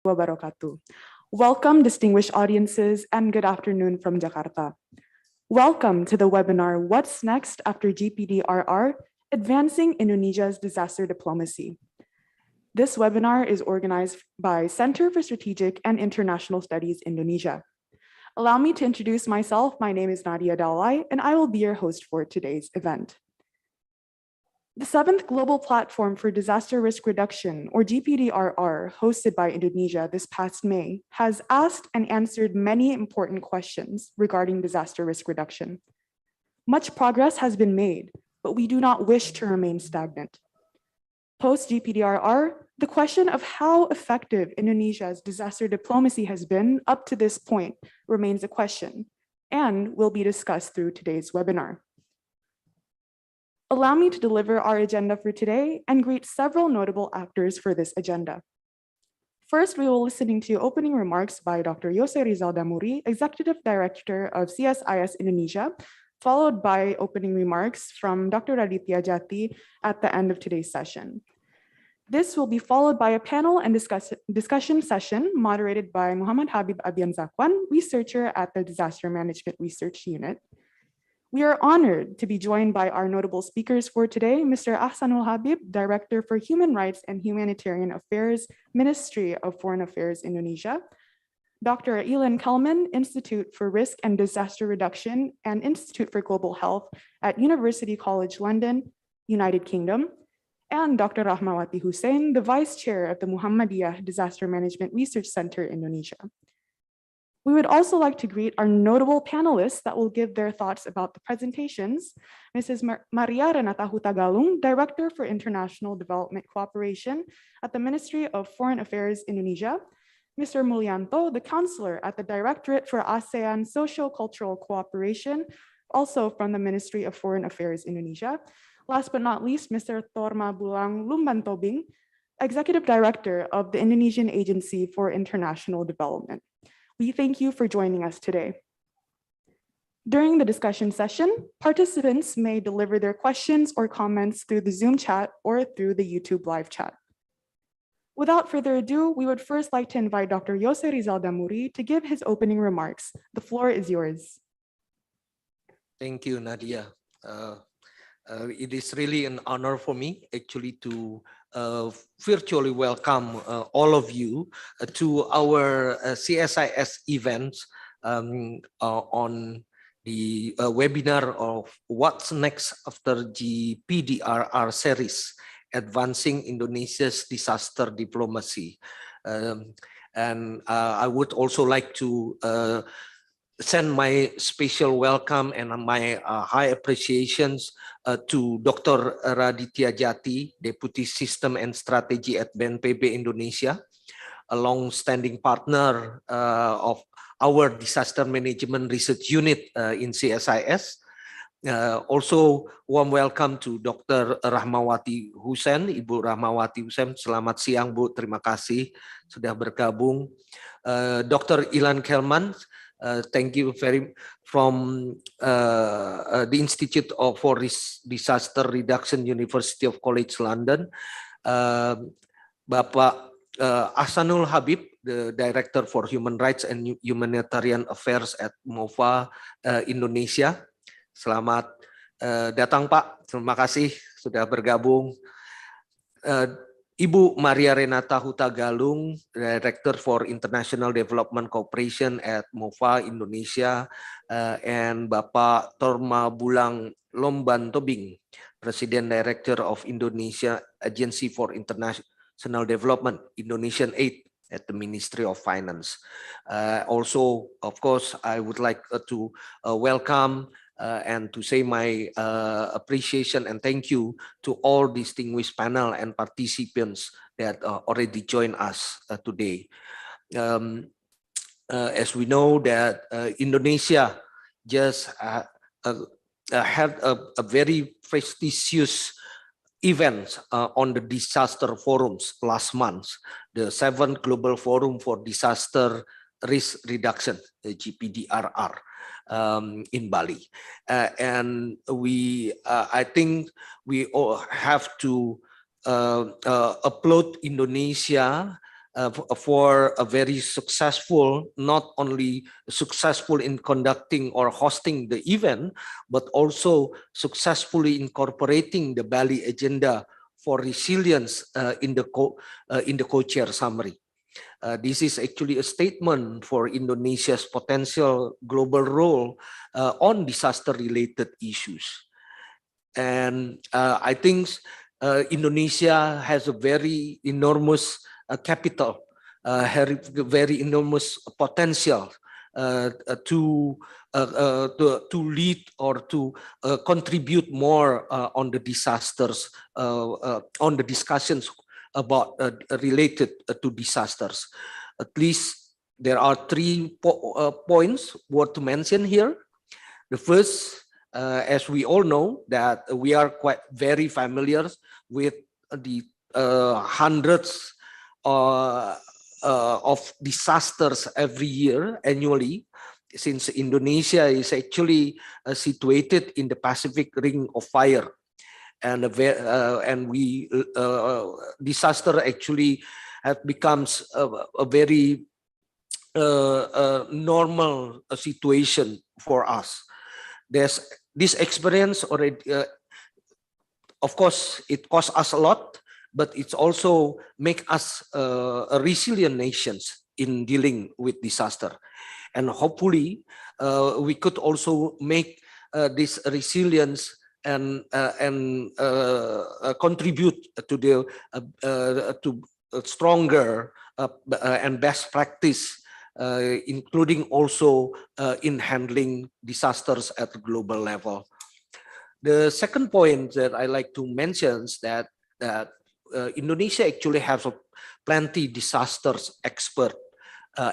wabarakatuh. Welcome, distinguished audiences, and good afternoon from Jakarta. Welcome to the webinar, What's Next After GPDRR? Advancing Indonesia's Disaster Diplomacy. This webinar is organized by Center for Strategic and International Studies, Indonesia. Allow me to introduce myself. My name is Nadia Dalai, and I will be your host for today's event. The 7th Global Platform for Disaster Risk Reduction, or GPDRR, hosted by Indonesia this past May, has asked and answered many important questions regarding disaster risk reduction. Much progress has been made, but we do not wish to remain stagnant. Post-GPDRR, the question of how effective Indonesia's disaster diplomacy has been up to this point remains a question and will be discussed through today's webinar. Allow me to deliver our agenda for today and greet several notable actors for this agenda. First, we will be listening to opening remarks by Dr. Yose Rizal Damuri, Executive Director of CSIS Indonesia, followed by opening remarks from Dr. Raditya Jati at the end of today's session. This will be followed by a panel and discussion session moderated by Habib Abyan D, researcher at the Disaster Management Research Unit. We are honored to be joined by our notable speakers for today, Mr. Achsanul Habib, Director for Human Rights and Humanitarian Affairs, Ministry of Foreign Affairs, Indonesia, Dr. Ilan Kelman, Institute for Risk and Disaster Reduction and Institute for Global Health at University College London, United Kingdom, and Dr. Rahmawati Husein, the Vice Chair of the Muhammadiyah Disaster Management Research Center, Indonesia. We would also like to greet our notable panelists that will give their thoughts about the presentations. Mrs. Maria Renata Hutagalung, Director for International Development Cooperation at the Ministry of Foreign Affairs, Indonesia. Mr. Mulyanto, the Counselor at the Directorate for Asean Sociocultural Cooperation, also from the Ministry of Foreign Affairs, Indonesia. Last but not least, Mr. Tormabulang Lumantobing, Executive Director of the Indonesian Agency for International Development. We thank you for joining us today. During the discussion session, participants may deliver their questions or comments through the Zoom chat or through the YouTube live chat. Without further ado, we would first like to invite Dr. Yose Rizal Damuri to give his opening remarks. The floor is yours. Thank you, Nadia. It is really an honor for me actually to virtually welcome all of you to our CSIS events on the webinar of What's Next After GPDRR series, Advancing Indonesia's Disaster Diplomacy. And I would also like to send my special welcome and my high appreciations to Dr. Raditya Jati, Deputy System and Strategy at BNPB Indonesia, a long-standing partner of our Disaster Management Research Unit in CSIS. Also, warm welcome to Dr. Rahmawati Husein, Ibu Rahmawati Husein. Selamat siang, Bu. Terima kasih sudah bergabung. Dr. Ilan Kelman, thank you very from the Institute for Disaster Reduction, University of College London. Bapak Achsanul Habib, the Director for Human Rights and Humanitarian Affairs at MOFA, Indonesia. Selamat datang, Pak. Terima kasih sudah bergabung. Ibu Maria Renata Hutagalung, Director for International Development Cooperation at MOFA Indonesia, and Bapak Tormabulang Lumantobing, President Director of Indonesia Agency for International Development, Indonesian Aid at the Ministry of Finance. Also, of course, I would like to welcome and to say my appreciation and thank you to all distinguished panel and participants that already joined us today. As we know that Indonesia just had a very prestigious event on the disaster forums last month, the 7th Global Forum for Disaster Risk Reduction, the GPDRR. In Bali, and I think we all have to applaud Indonesia for a very successful, not only successful in conducting or hosting the event, but also successfully incorporating the Bali agenda for resilience in the co-chair summary. This is actually a statement for Indonesia's potential global role on disaster-related issues. And I think Indonesia has a very enormous capital, very enormous potential to lead or to contribute more on the disasters, on the discussions about related to disasters. At least there are three points worth to mention here. The first, as we all know, that we are quite very familiar with the hundreds of disasters every year, annually, since Indonesia is actually situated in the Pacific Ring of Fire. And disaster actually becomes a very normal situation for us. There's this experience already. Of course, it costs us a lot, but it's also make us a resilient nations in dealing with disaster. And hopefully, we could also make this resilience and contribute to the stronger and best practice, including also in handling disasters at the global level. The second point that I like to mention is that Indonesia actually has a plenty disasters expert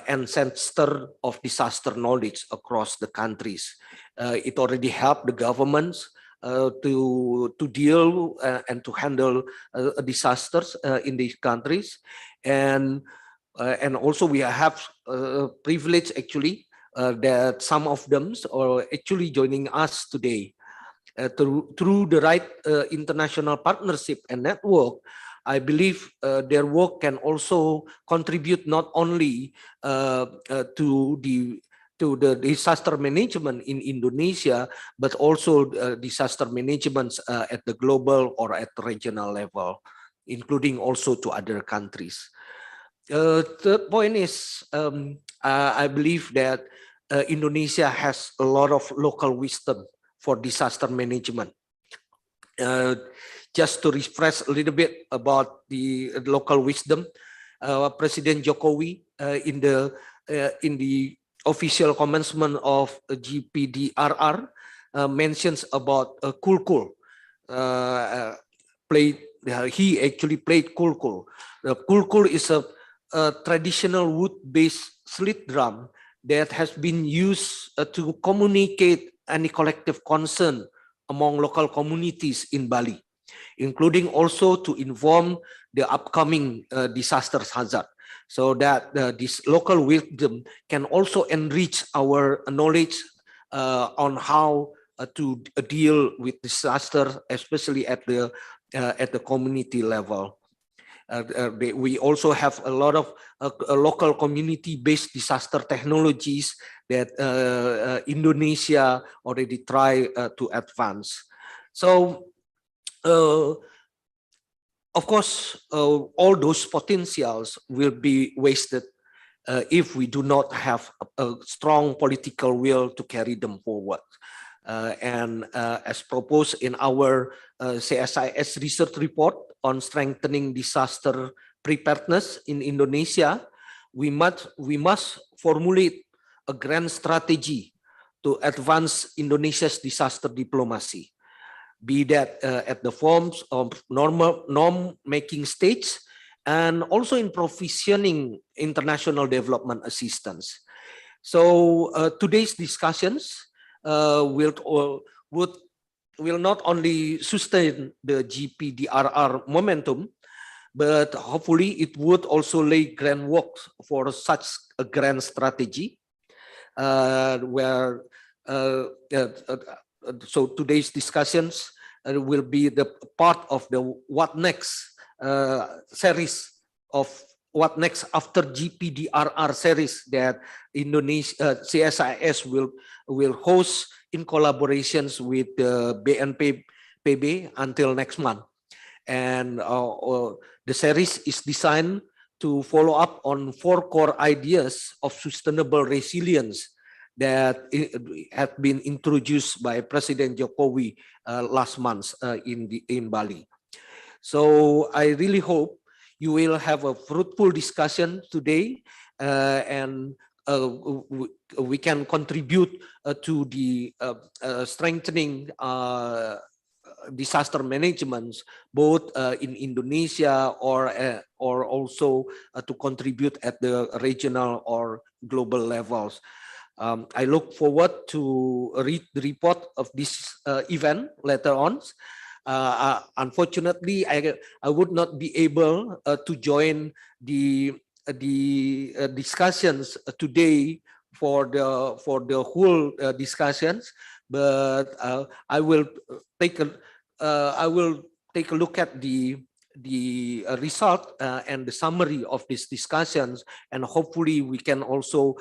and center of disaster knowledge across the countries. It already helped the governments to deal and to handle disasters in these countries, and also we have privilege actually that some of them are actually joining us today through the right international partnership and network. I believe their work can also contribute not only to the disaster management in Indonesia, but also disaster management at the global or at the regional level, including also to other countries. Third point is, I believe that Indonesia has a lot of local wisdom for disaster management. Just to refresh a little bit about the local wisdom, President Jokowi in the official commencement of GPDRR mentions about kulkul. He actually played kulkul. Kulkul is a traditional wood-based slit drum that has been used to communicate any collective concern among local communities in Bali, including also to inform the upcoming disaster hazard, so that this local wisdom can also enrich our knowledge on how to deal with disaster, especially at the community level. We also have a lot of local community-based disaster technologies that Indonesia already try to advance. So, of course, all those potentials will be wasted if we do not have a strong political will to carry them forward. And as proposed in our CSIS research report on strengthening disaster preparedness in Indonesia, we must formulate a grand strategy to advance Indonesia's disaster diplomacy, be that at the forms of norm-making stage and also in provisioning international development assistance. So today's discussions will not only sustain the GPDRR momentum, but hopefully it would also lay groundwork for such a grand strategy so today's discussions will be the part of the what next series of what next after GPDRR series that Indonesia CSIS will host in collaborations with the BNPB until next month. And the series is designed to follow up on 4 core ideas of sustainable resilience that had been introduced by President Jokowi last month in Bali. So I really hope you will have a fruitful discussion today, and we can contribute to the strengthening disaster management, both in Indonesia or also to contribute at the regional or global levels. I look forward to read the report of this event later on. Unfortunately, I would not be able to join the discussions today for the whole discussions, but I will take a look at the result and the summary of these discussions, and hopefully we can also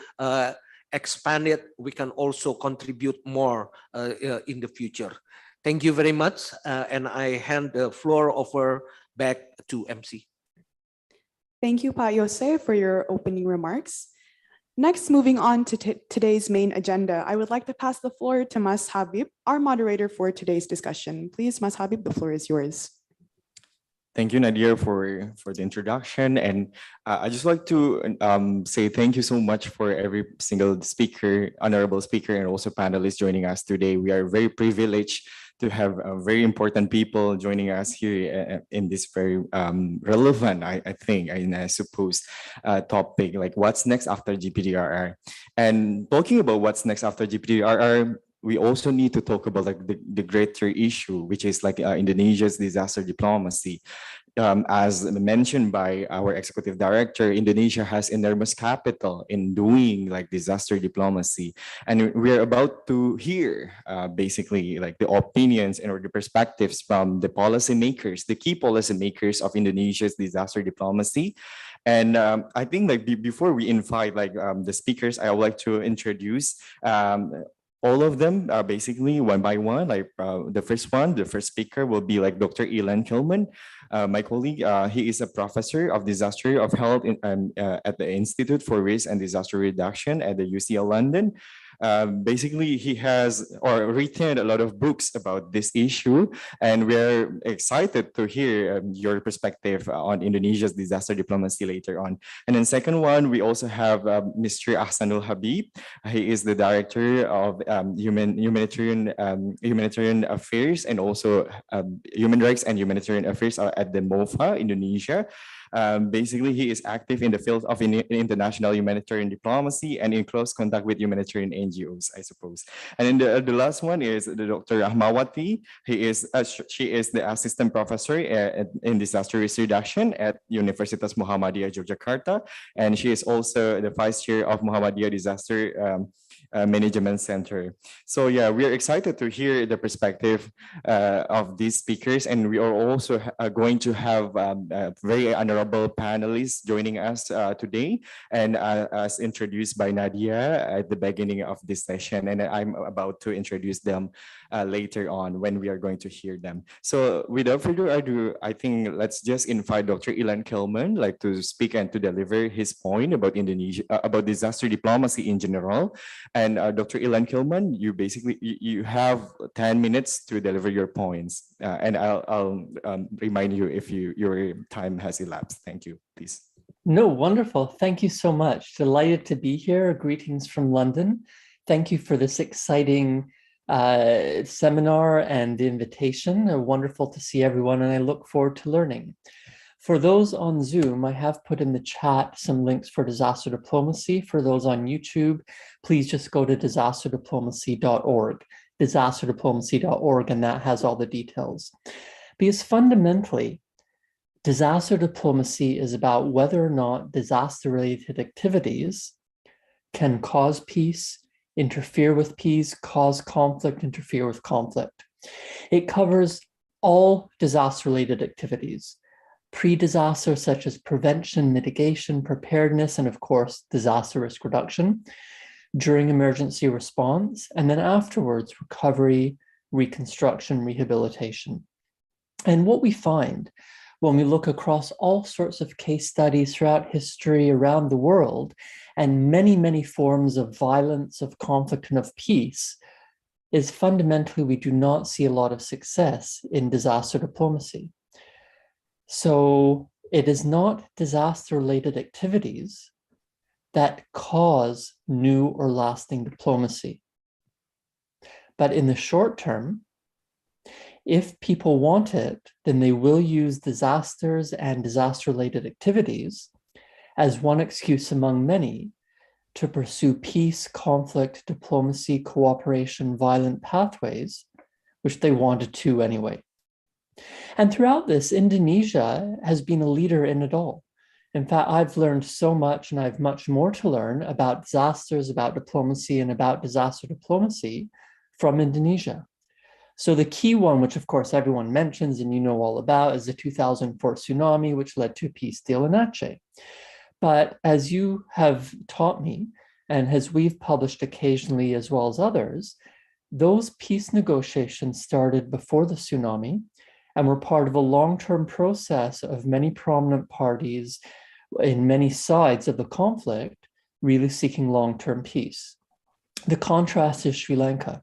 expand it. We can also contribute more in the future. Thank you very much, and I hand the floor over back to MC. Thank you, Pa Yose, for your opening remarks. Next, moving on to today's main agenda, I would like to pass the floor to Mas Habib, our moderator for today's discussion. Please, Mas Habib, the floor is yours. Thank you, Nadia, for the introduction. And I just like to say thank you so much for every single speaker, honorable speaker, and also panelists joining us today. We are very privileged to have very important people joining us here in this very relevant, I think, and I suppose, topic, like what's next after GPDRR. And talking about what's next after GPDRR, we also need to talk about like the greater issue, which is like Indonesia's disaster diplomacy. As mentioned by our executive director, Indonesia has enormous capital in doing like disaster diplomacy. And we're about to hear basically like the opinions and or the perspectives from the policymakers, the key policymakers of Indonesia's disaster diplomacy. And I think like before we invite like the speakers, I would like to introduce all of them basically one by one. Like the first speaker will be like Dr. Ilan Kelman, my colleague. He is a professor of disaster of health at the Institute for Risk and Disaster Reduction at the UCL London. Basically, he has written a lot of books about this issue, and we're excited to hear your perspective on Indonesia's disaster diplomacy later on. And then second one, we also have Mr. Achsanul Habib. He is the director of humanitarian affairs and also human rights and humanitarian affairs at the MOFA, Indonesia. Basically, he is active in the field of international humanitarian diplomacy and in close contact with humanitarian NGOs, I suppose. And then the last one is the Dr. Rahmawati. She is the assistant professor in disaster risk reduction at Universitas Muhammadiyah, Yogyakarta, and she is also the vice chair of Muhammadiyah Disaster Management Center. So yeah, we are excited to hear the perspective of these speakers, and we are also going to have very honorable panelists joining us today, and as introduced by Nadia at the beginning of this session, and I'm about to introduce them later on when we are going to hear them. So without further ado, I think let's just invite Dr. Ilan Kelman like to speak and to deliver his point about Indonesia, about disaster diplomacy in general. And Dr. Ilan Kelman, you have 10 minutes to deliver your points, and I'll remind you if your time has elapsed. Thank you, please. No, wonderful. Thank you so much. Delighted to be here. Greetings from London. Thank you for this exciting seminar and invitation. Wonderful to see everyone, and I look forward to learning. For those on Zoom, I have put in the chat some links for disaster diplomacy. For those on YouTube, please just go to disasterdiplomacy.org, disasterdiplomacy.org, and that has all the details. Because fundamentally, disaster diplomacy is about whether or not disaster-related activities can cause peace, interfere with peace, cause conflict, interfere with conflict. It covers all disaster-related activities. pre-disaster, such as prevention, mitigation, preparedness, and of course, disaster risk reduction, during emergency response, and then afterwards, recovery, reconstruction, rehabilitation. And what we find when we look across all sorts of case studies throughout history around the world, and many, many forms of violence, of conflict, and of peace, is fundamentally we do not see a lot of success in disaster diplomacy. So it is not disaster-related activities that cause new or lasting diplomacy. But in the short term, if people want it, then they will use disasters and disaster-related activities as one excuse among many to pursue peace, conflict, diplomacy, cooperation, violent pathways, which they wanted to anyway. And throughout this, Indonesia has been a leader in it all. In fact, I've learned so much, and I have much more to learn about disasters, about diplomacy, and about disaster diplomacy from Indonesia. So the key one, which of course everyone mentions and you know all about, is the 2004 tsunami, which led to a peace deal in Aceh. But as you have taught me, and as we've published occasionally as well as others, those peace negotiations started before the tsunami and were part of a long-term process of many prominent parties in many sides of the conflict really seeking long-term peace. The contrast is Sri Lanka,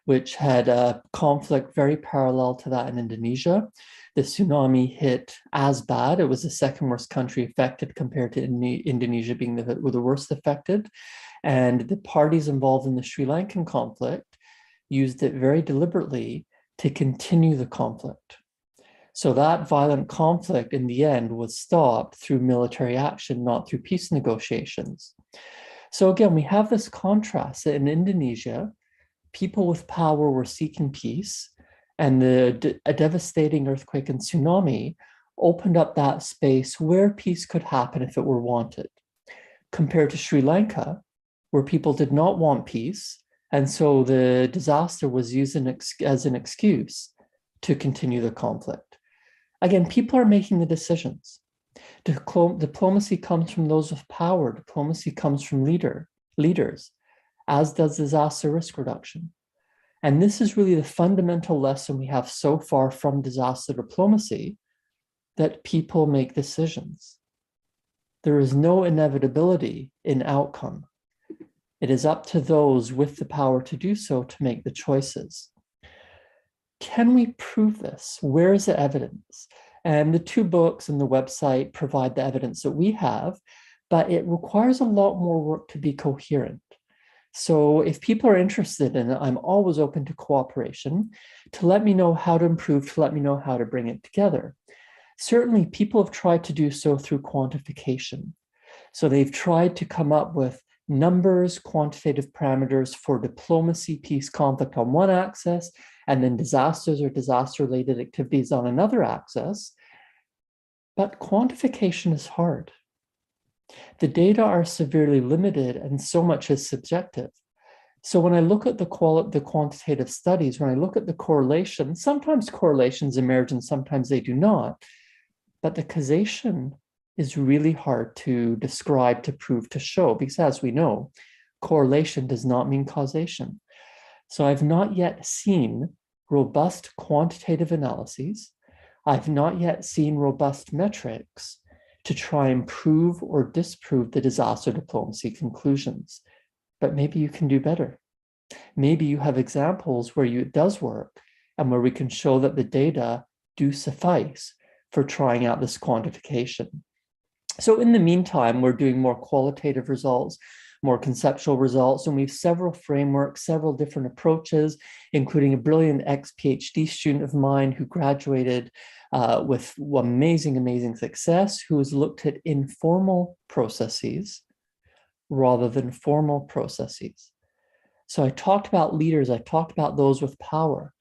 which had a conflict very parallel to that in Indonesia. The tsunami hit as bad. It was the second worst country affected compared to Indonesia being the worst affected. And the parties involved in the Sri Lankan conflict used it very deliberately to continue the conflict. So that violent conflict in the end was stopped through military action, not through peace negotiations. So again, we have this contrast that in Indonesia, people with power were seeking peace, and a devastating earthquake and tsunami opened up that space where peace could happen if it were wanted, compared to Sri Lanka, where people did not want peace, and so the disaster was used as an excuse to continue the conflict. Again, people are making the decisions. Diplomacy comes from those with power. Diplomacy comes from leaders, as does disaster risk reduction. And this is really the fundamental lesson we have so far from disaster diplomacy, that people make decisions. There is no inevitability in outcome. It is up to those with the power to do so to make the choices. Can we prove this? Where is the evidence? And the two books and the website provide the evidence that we have, but it requires a lot more work to be coherent. So if people are interested in it, I'm always open to cooperation, to let me know how to improve, to let me know how to bring it together. Certainly, people have tried to do so through quantification. So they've tried to come up with numbers, quantitative parameters for diplomacy, peace, conflict on one axis, and then disasters or disaster-related activities on another axis. But quantification is hard. The data are severely limited, and so much is subjective. So when I look at the quantitative studies, when I look at the correlation, sometimes correlations emerge and sometimes they do not, but the causation is really hard to describe, to prove, to show, because as we know, correlation does not mean causation. So I've not yet seen robust quantitative analyses. I've not yet seen robust metrics to try and prove or disprove the disaster diplomacy conclusions. But maybe you can do better. Maybe you have examples where it does work and where we can show that the data do suffice for trying out this quantification. So in the meantime, we're doing more qualitative results, more conceptual results, and we have several frameworks, several different approaches, including a brilliant ex-PhD student of mine who graduated with amazing success, who has looked at informal processes rather than formal processes. So I talked about leaders, I talked about those with power,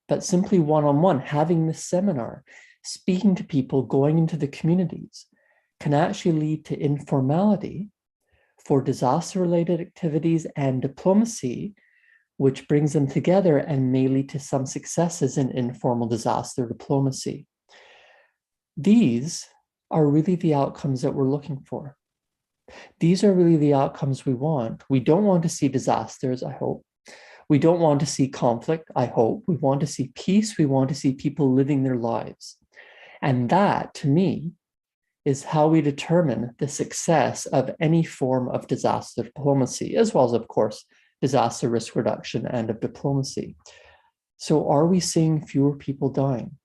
but simply one-on-one, having this seminar, speaking to people, going into the communities, can actually lead to informality for disaster-related activities and diplomacy, which brings them together and may lead to some successes in informal disaster diplomacy. These are really the outcomes that we're looking for. These are really the outcomes we want. We don't want to see disasters, I hope. We don't want to see conflict, I hope. We want to see peace. We want to see people living their lives. And that, to me, is how we determine the success of any form of disaster diplomacy, as well as, of course, disaster risk reduction and of diplomacy. So are we seeing fewer people dying?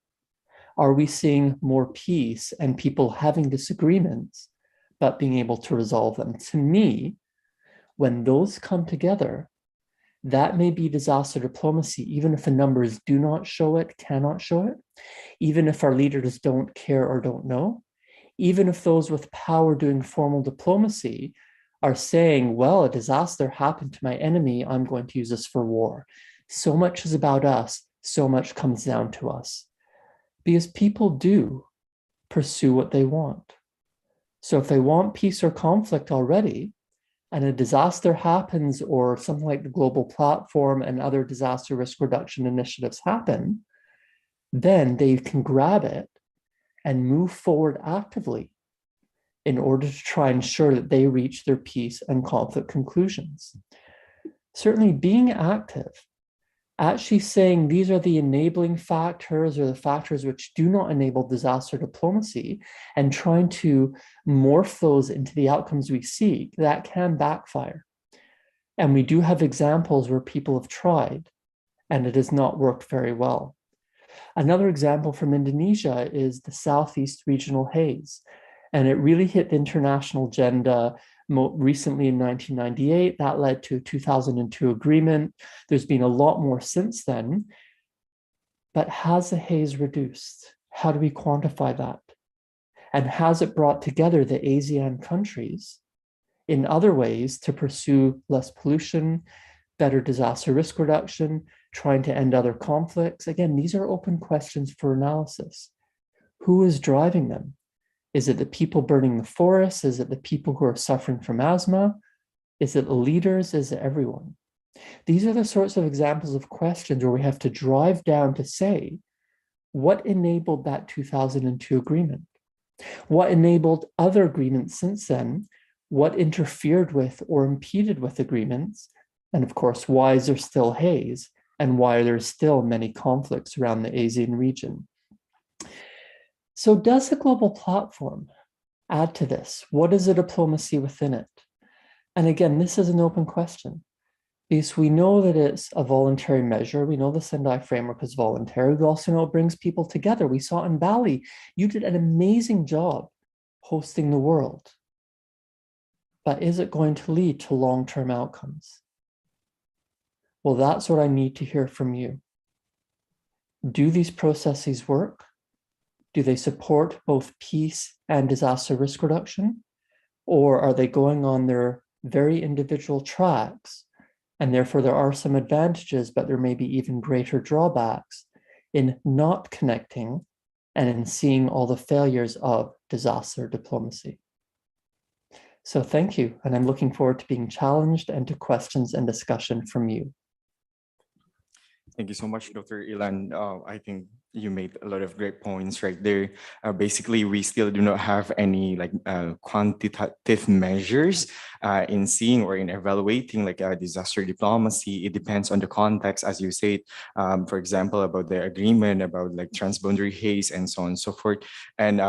Are we seeing more peace and people having disagreements, but being able to resolve them? To me, when those come together, that may be disaster diplomacy, even if the numbers do not show it, cannot show it, even if our leaders don't care or don't know, even if those with power doing formal diplomacy are saying, well, a disaster happened to my enemy, I'm going to use this for war. So much is about us, so much comes down to us. Because people do pursue what they want. So if they want peace or conflict already, and a disaster happens or something like the global platform and other disaster risk reduction initiatives happen, then they can grab it and move forward actively in order to try and ensure that they reach their peace and conflict conclusions. Certainly being active, actually saying these are the enabling factors or the factors which do not enable disaster diplomacy, and trying to morph those into the outcomes we seek, that can backfire. And we do have examples where people have tried and it has not worked very well. Another example from Indonesia is the Southeast Regional Haze. And it really hit the international agenda recently in 1998. That led to a 2002 agreement. There's been a lot more since then. But has the haze reduced? How do we quantify that? And has it brought together the ASEAN countries in other ways to pursue less pollution, better disaster risk reduction, trying to end other conflicts? Again, these are open questions for analysis. Who is driving them? Is it the people burning the forests? Is it the people who are suffering from asthma? Is it the leaders? Is it everyone? These are the sorts of examples of questions where we have to drive down to say, what enabled that 2002 agreement? What enabled other agreements since then? What interfered with or impeded with agreements? And of course, why is there still haze? And why are there still many conflicts around the ASEAN region? So does the global platform add to this? What is the diplomacy within it? And again, this is an open question, because we know that it's a voluntary measure. We know the Sendai framework is voluntary. We also know it brings people together. We saw in Bali, you did an amazing job hosting the world. But is it going to lead to long-term outcomes? Well, that's what I need to hear from you. Do these processes work? Do they support both peace and disaster risk reduction? Or are they going on their very individual tracks? And therefore there are some advantages, but there may be even greater drawbacks in not connecting and in seeing all the failures of disaster diplomacy. So thank you. And I'm looking forward to being challenged and to questions and discussion from you. Thank you so much, Dr. Ilan. I think you made a lot of great points right there. Basically, we still do not have any quantitative measures in seeing or in evaluating disaster diplomacy. It depends on the context, as you said, for example, about the agreement, about transboundary haze and so on and so forth. And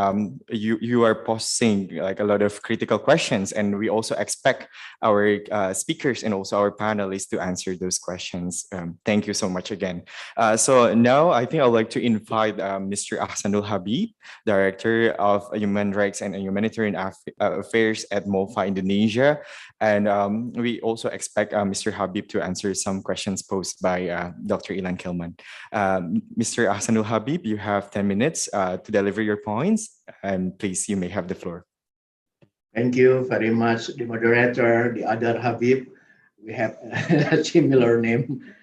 you are posing a lot of critical questions, and we also expect our speakers and also our panelists to answer those questions. Thank you so much again. So now I think I'd like to invite Mr. Achsanul Habib, Director of Human Rights and Humanitarian Affairs at MOFA Indonesia. And we also expect Mr. Habib to answer some questions posed by Dr. Ilan Kelman. Mr. Achsanul Habib, you have 10 minutes to deliver your points, and please, you may have the floor. Thank you very much, the moderator, the other Habib. We have a similar name.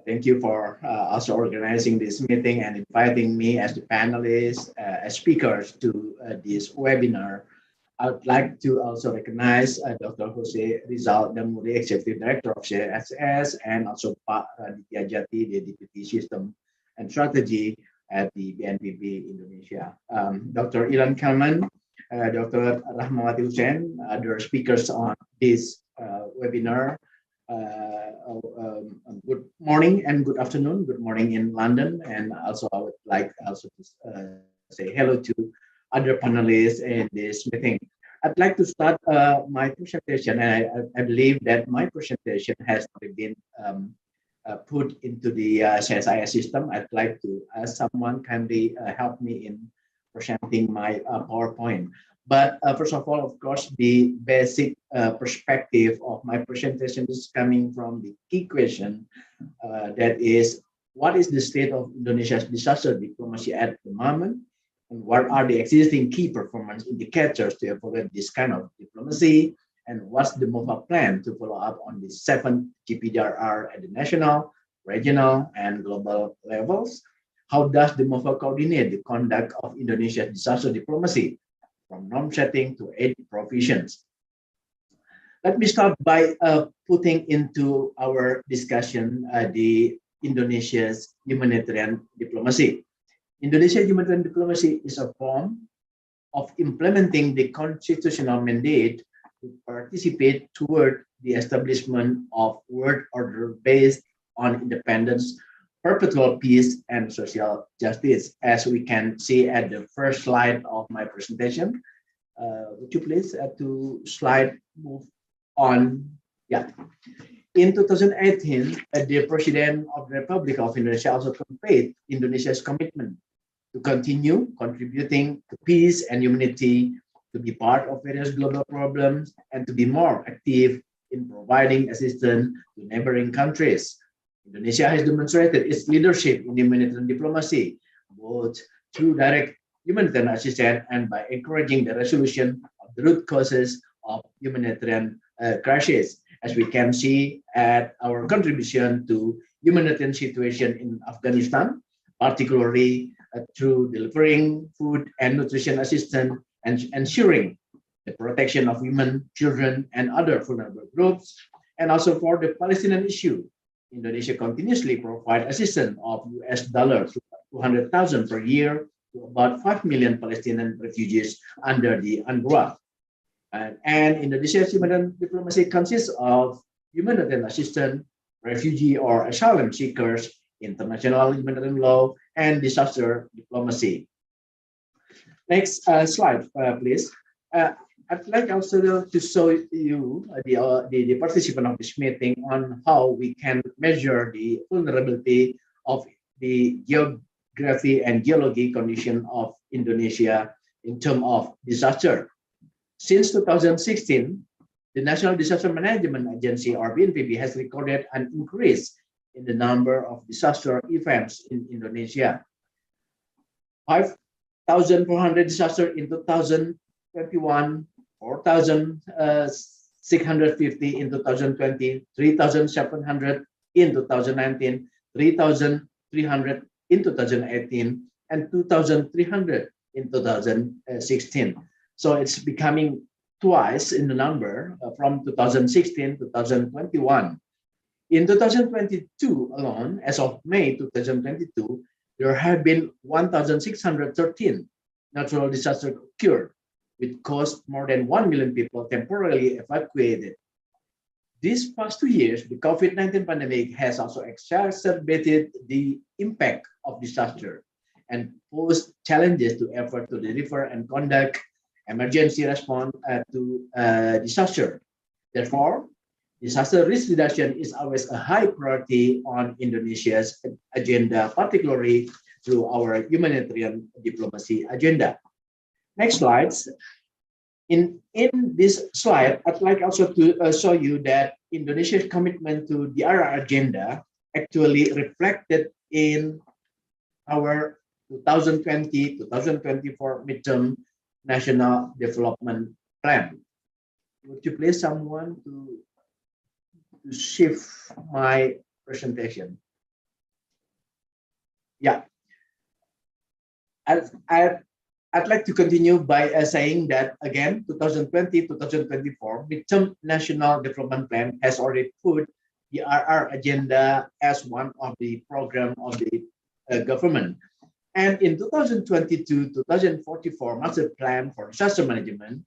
Thank you for also organizing this meeting and inviting me as the panelist, as speakers to this webinar. I would like to also recognize Dr. Rizal, Damuri, Executive Director of CSIS, and also Raditya Jati, the Deputy System and Strategy at the BNPB Indonesia. Dr. Ilan Kelman, Dr. Rahmawati Husein, other speakers on this webinar. Good morning and good afternoon. Good morning in London, and also I would like also to say hello to other panelists in this meeting. I'd like to start my presentation, and I believe that my presentation has already been put into the CSIS system. I'd like to ask someone kindly help me in presenting my PowerPoint. But first of all, of course, the basic perspective of my presentation is coming from the key question that is, what is the state of Indonesia's disaster diplomacy at the moment? And what are the existing key performance indicators to evaluate this kind of diplomacy? And what's the MOFA plan to follow up on the 7 GPDRR at the national, regional, and global levels? How does the MOFA coordinate the conduct of Indonesia's disaster diplomacy from norm setting to aid provisions? Let me start by putting into our discussion the Indonesia's humanitarian diplomacy. Indonesia humanitarian diplomacy is a form of implementing the constitutional mandate to participate toward the establishment of world order based on independence, perpetual peace, and social justice, as we can see at the first slide of my presentation. Would you please to slide move on? Yeah. In 2018, the President of the Republic of Indonesia also conveyed Indonesia's commitment to continue contributing to peace and humanity, to be part of various global problems, and to be more active in providing assistance to neighboring countries. Indonesia has demonstrated its leadership in humanitarian diplomacy, both through direct humanitarian assistance and by encouraging the resolution of the root causes of humanitarian crisis, as we can see at our contribution to humanitarian situation in Afghanistan, particularly through delivering food and nutrition assistance and ensuring the protection of women, children, and other vulnerable groups. And also for the Palestinian issue, Indonesia continuously provides assistance of $200,000 per year to about 5 million Palestinian refugees under the UNRWA. And Indonesia's humanitarian diplomacy consists of humanitarian assistance, refugee or asylum seekers, international humanitarian law, and disaster diplomacy. Next slide, please. I'd like also to show you the participant of this meeting on how we can measure the vulnerability of the geography and geology condition of Indonesia in terms of disaster. Since 2016, the National Disaster Management Agency, or BNPB, has recorded an increase in the number of disaster events in Indonesia. 5,400 disasters in 2021, 4,650 in 2020, 3,700 in 2019, 3,300 in 2018, and 2,300 in 2016. So it's becoming twice in the number from 2016 to 2021. In 2022 alone, as of May 2022, there have been 1,613 natural disasters occurred, which caused more than 1 million people temporarily evacuated. These past 2 years, the COVID-19 pandemic has also exacerbated the impact of disaster and posed challenges to effort to deliver and conduct emergency response to disaster. Therefore, disaster risk reduction is always a high priority on Indonesia's agenda, particularly through our humanitarian diplomacy agenda. Next slides. In this slide, I'd like also to show you that Indonesia's commitment to the DRR agenda actually reflected in our 2020-2024 midterm National Development Plan. Would you please someone to shift my presentation? Yeah. I'd like to continue by saying that, again, 2020-2024 midterm National Development Plan has already put the RR agenda as one of the program of the government. And in 2022-2044 Master Plan for Disaster Management,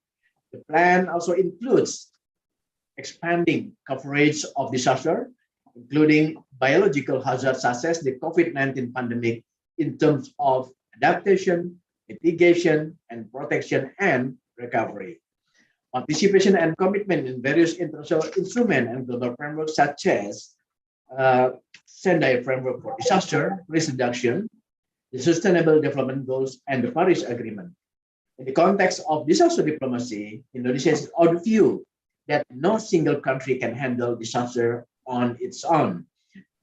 the plan also includes expanding coverage of disaster, including biological hazards such as the COVID-19 pandemic in terms of adaptation, mitigation, and protection and recovery. Participation and commitment in various international instruments and global frameworks such as Sendai Framework for Disaster Risk Reduction, the Sustainable Development Goals, and the Paris Agreement. In the context of disaster diplomacy, Indonesia is of the view that no single country can handle disaster on its own.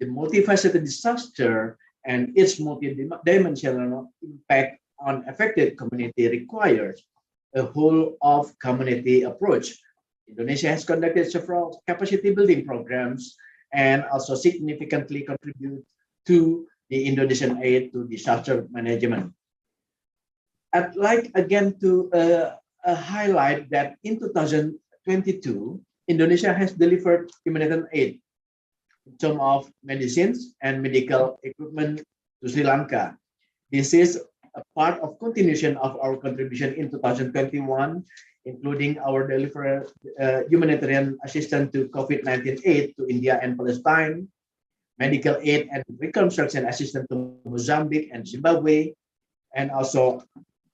The multifaceted disaster and its multidimensional impact on affected community requires a whole of community approach. Indonesia has conducted several capacity building programs and also significantly contribute to the Indonesian aid to disaster management. I'd like again to highlight that in 2022, Indonesia has delivered humanitarian aid in terms of medicines and medical equipment to Sri Lanka. This is a part of continuation of our contribution in 2021, including our delivery humanitarian assistance to COVID-19 aid to India and Palestine, medical aid and reconstruction assistance to Mozambique and Zimbabwe, and also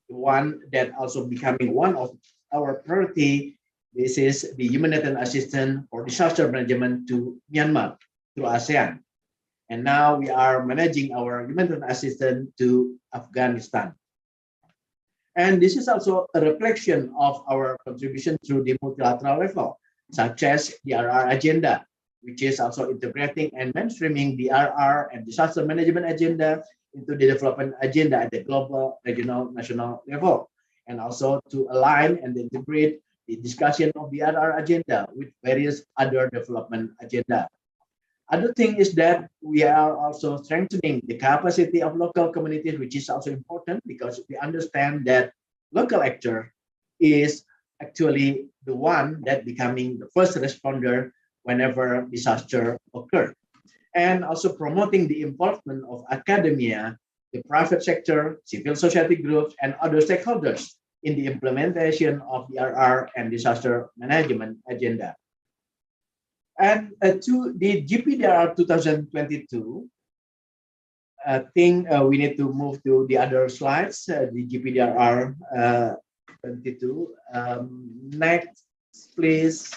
one that also becoming one of our priority. This is the humanitarian assistance for disaster management to Myanmar through ASEAN. And now we are managing our humanitarian assistance to Afghanistan. And this is also a reflection of our contribution through the multilateral level, such as the DRR agenda, which is also integrating and mainstreaming the DRR and disaster management agenda into the development agenda at the global, regional, national level, and also to align and integrate the discussion of the DRR agenda with various other development agenda. Other thing is that we are also strengthening the capacity of local communities, which is also important because we understand that local actor is actually the one that becoming the first responder whenever disaster occurs. And also promoting the involvement of academia, the private sector, civil society groups, and other stakeholders in the implementation of the DRR and disaster management agenda. And to the GPDRR 2022, I think we need to move to the other slides, the GPDRR 22. Next, please.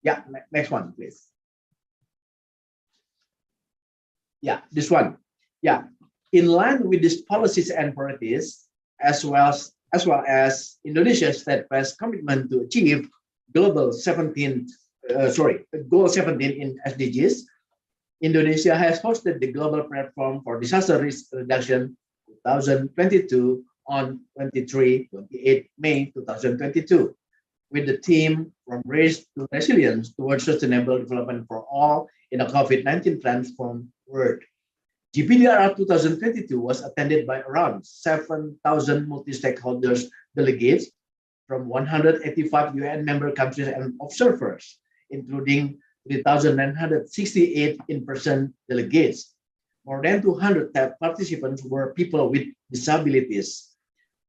Yeah, next one, please. Yeah, this one. Yeah, in line with these policies and priorities, as well as Indonesia's steadfast commitment to achieve Goal 17 in SDGs, Indonesia has hosted the Global Platform for Disaster Risk Reduction 2022 on 23-28 May 2022, with the theme From Risk to Resilience Towards Sustainable Development for All in a COVID-19 Transformed World. GPDRR 2022 was attended by around 7,000 multi-stakeholders delegates from 185 UN member countries and observers, including 3,968 in-person delegates. More than 200 participants were people with disabilities.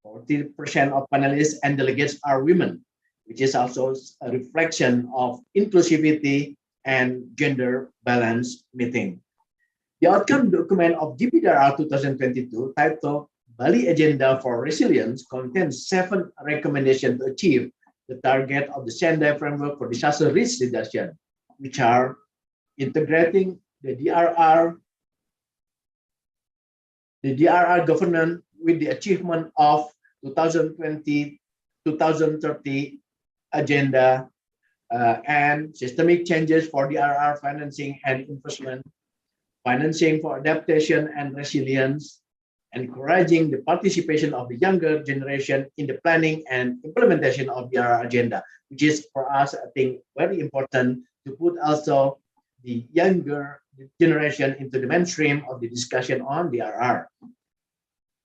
40% of panelists and delegates are women, which is also a reflection of inclusivity and gender balance meeting. The outcome document of GPDRR 2022 titled Bali Agenda for Resilience contains 7 recommendations to achieve the target of the Sendai Framework for Disaster Risk Reduction, which are integrating the DRR governance with the achievement of 2020-2030 agenda and systemic changes for DRR financing and investment, financing for adaptation and resilience, encouraging the participation of the younger generation in the planning and implementation of the DRR agenda, which is for us, I think, very important to put also the younger generation into the mainstream of the discussion on the DRR.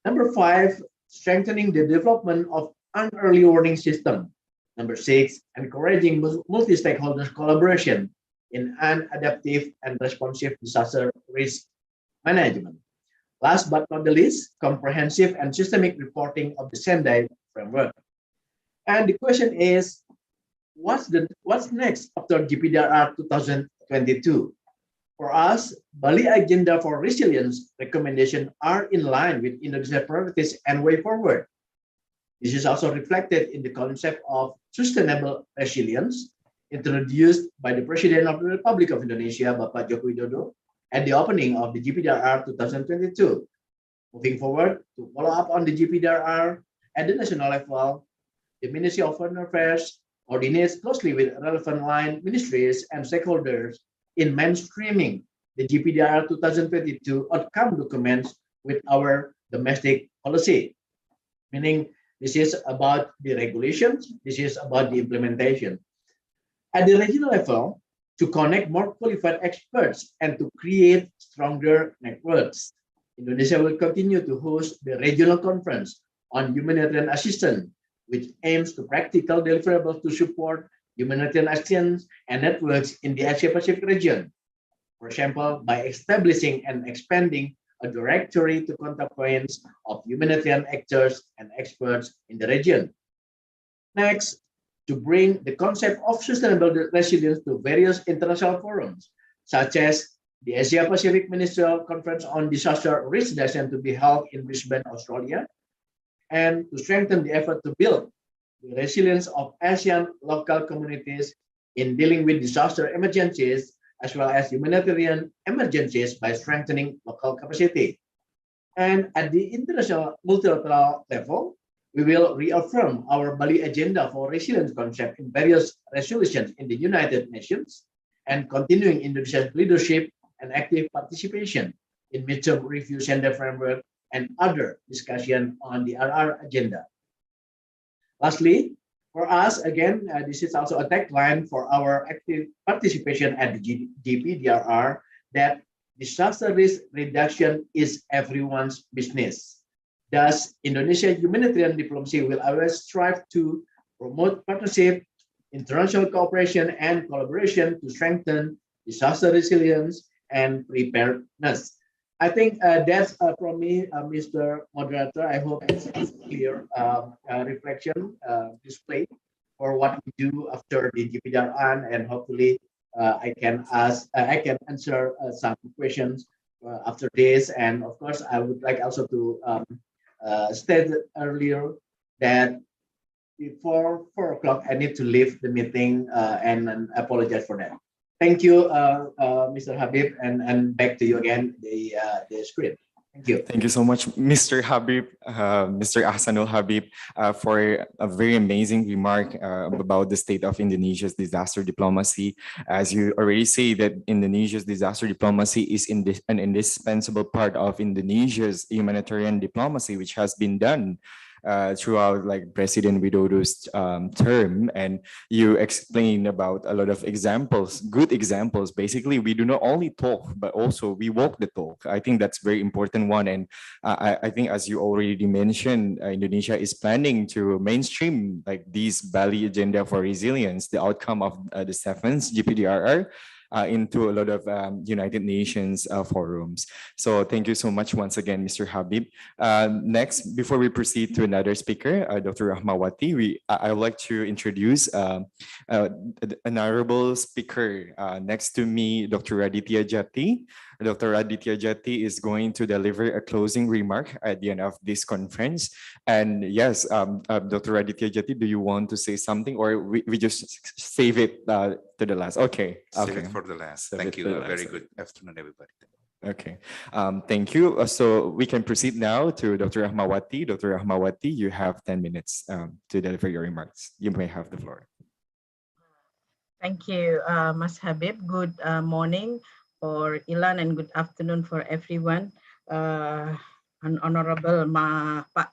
Number 5, strengthening the development of an early warning system. Number 6, encouraging multi-stakeholders collaboration in an adaptive and responsive disaster risk management. Last but not the least, comprehensive and systemic reporting of the Sendai framework. And the question is, what's next after GPDRR 2022? For us, Bali Agenda for Resilience recommendations are in line with Indonesia's priorities and way forward. This is also reflected in the concept of sustainable resilience introduced by the President of the Republic of Indonesia, Bapak Joko Widodo, at the opening of the GPDRR 2022. Moving forward, to follow up on the GPDRR at the national level, the Ministry of Foreign Affairs coordinates closely with relevant line ministries and stakeholders in mainstreaming the GPDRR 2022 outcome documents with our domestic policy, meaning this is about the regulations, this is about the implementation. At the regional level, to connect more qualified experts and to create stronger networks, Indonesia will continue to host the regional conference on humanitarian assistance, which aims to practical deliverables to support humanitarian actions and networks in the Asia-Pacific region. For example, by establishing and expanding a directory to contact points of humanitarian actors and experts in the region. Next, to bring the concept of sustainable resilience to various international forums, such as the Asia-Pacific Ministerial Conference on Disaster Risk Reduction to be held in Brisbane, Australia, and to strengthen the effort to build the resilience of Asean local communities in dealing with disaster emergencies as well as humanitarian emergencies by strengthening local capacity. And at the international multilateral level, we will reaffirm our Bali Agenda for Resilience concept in various resolutions in the United Nations and continuing Indonesia's leadership and active participation in midterm review center framework and other discussion on the RR agenda. Lastly, for us, again, this is also a tagline for our active participation at the GPDRR, that disaster risk reduction is everyone's business. Thus, Indonesia humanitarian diplomacy will always strive to promote partnership, international cooperation, and collaboration to strengthen disaster resilience and preparedness. I think that's from me, Mr. Moderator. I hope it's clear reflection display for what we do after the GPDRR, and hopefully I can answer some questions after this. And of course, I would like also to state earlier that before 4 o'clock, I need to leave the meeting and apologize for that. Thank you, Mr. Habib, and back to you again, the script. Thank you. Thank you so much, Mr. Habib, Mr. Achsanul Habib, for a very amazing remark about the state of Indonesia's disaster diplomacy. As you already say, that Indonesia's disaster diplomacy is an indispensable part of Indonesia's humanitarian diplomacy, which has been done throughout like President Widodo's term, and you explain about a lot of examples, good examples. Basically, we do not only talk, but also we walk the talk. I think that's very important one. And I think, as you already mentioned, Indonesia is planning to mainstream like this Bali Agenda for Resilience, the outcome of the 7th GPDRR, into a lot of United Nations forums. So thank you so much once again, Mr. Habib. Next, before we proceed to another speaker, Dr. Rahmawati, I would like to introduce an honorable speaker. Next to me, Dr. Raditya Jati. Dr. Raditya Jati is going to deliver a closing remark at the end of this conference. And yes, Dr. Raditya Jati, do you want to say something, or we just save it to the last? Okay. Save it for the last. Thank you. Very good afternoon, everybody. Okay. Thank you. So we can proceed now to Dr. Rahmawati. Dr. Rahmawati, you have 10 minutes to deliver your remarks. You may have the floor. Thank you, Mas Habib. Good morning for Ilan and good afternoon for everyone. Honorable Pak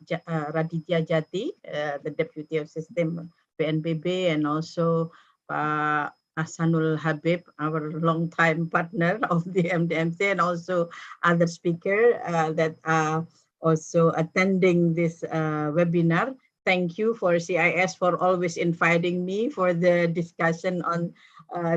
Raditya Jati, the Deputy of System BNPB, and also Pak Achsanul Habib, our longtime partner of the MDMC, and also other speakers that are also attending this webinar. Thank you for CIS for always inviting me for the discussion on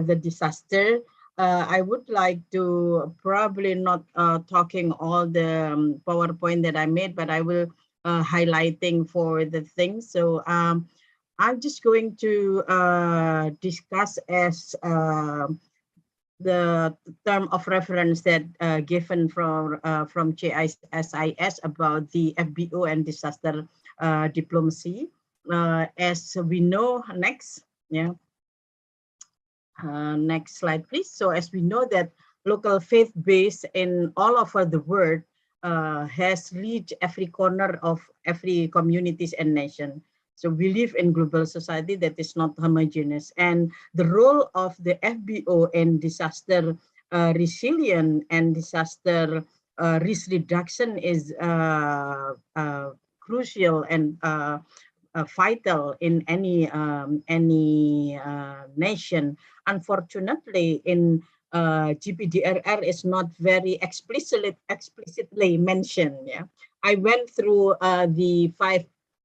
the disaster. I would like to probably not talking all the PowerPoint that I made, but I will highlighting for the things. So I'm just going to discuss as the term of reference that given from CSIS about the FBO and disaster diplomacy. As we know, next, yeah. Next slide, please. So as we know that local faith base in all over the world has reached every corner of every communities and nation. So we live in global society that is not homogeneous, and the role of the FBO in disaster resilience and disaster risk reduction is crucial and vital in any nation. Unfortunately, in GPDRR is not very explicitly mentioned. Yeah, I went through the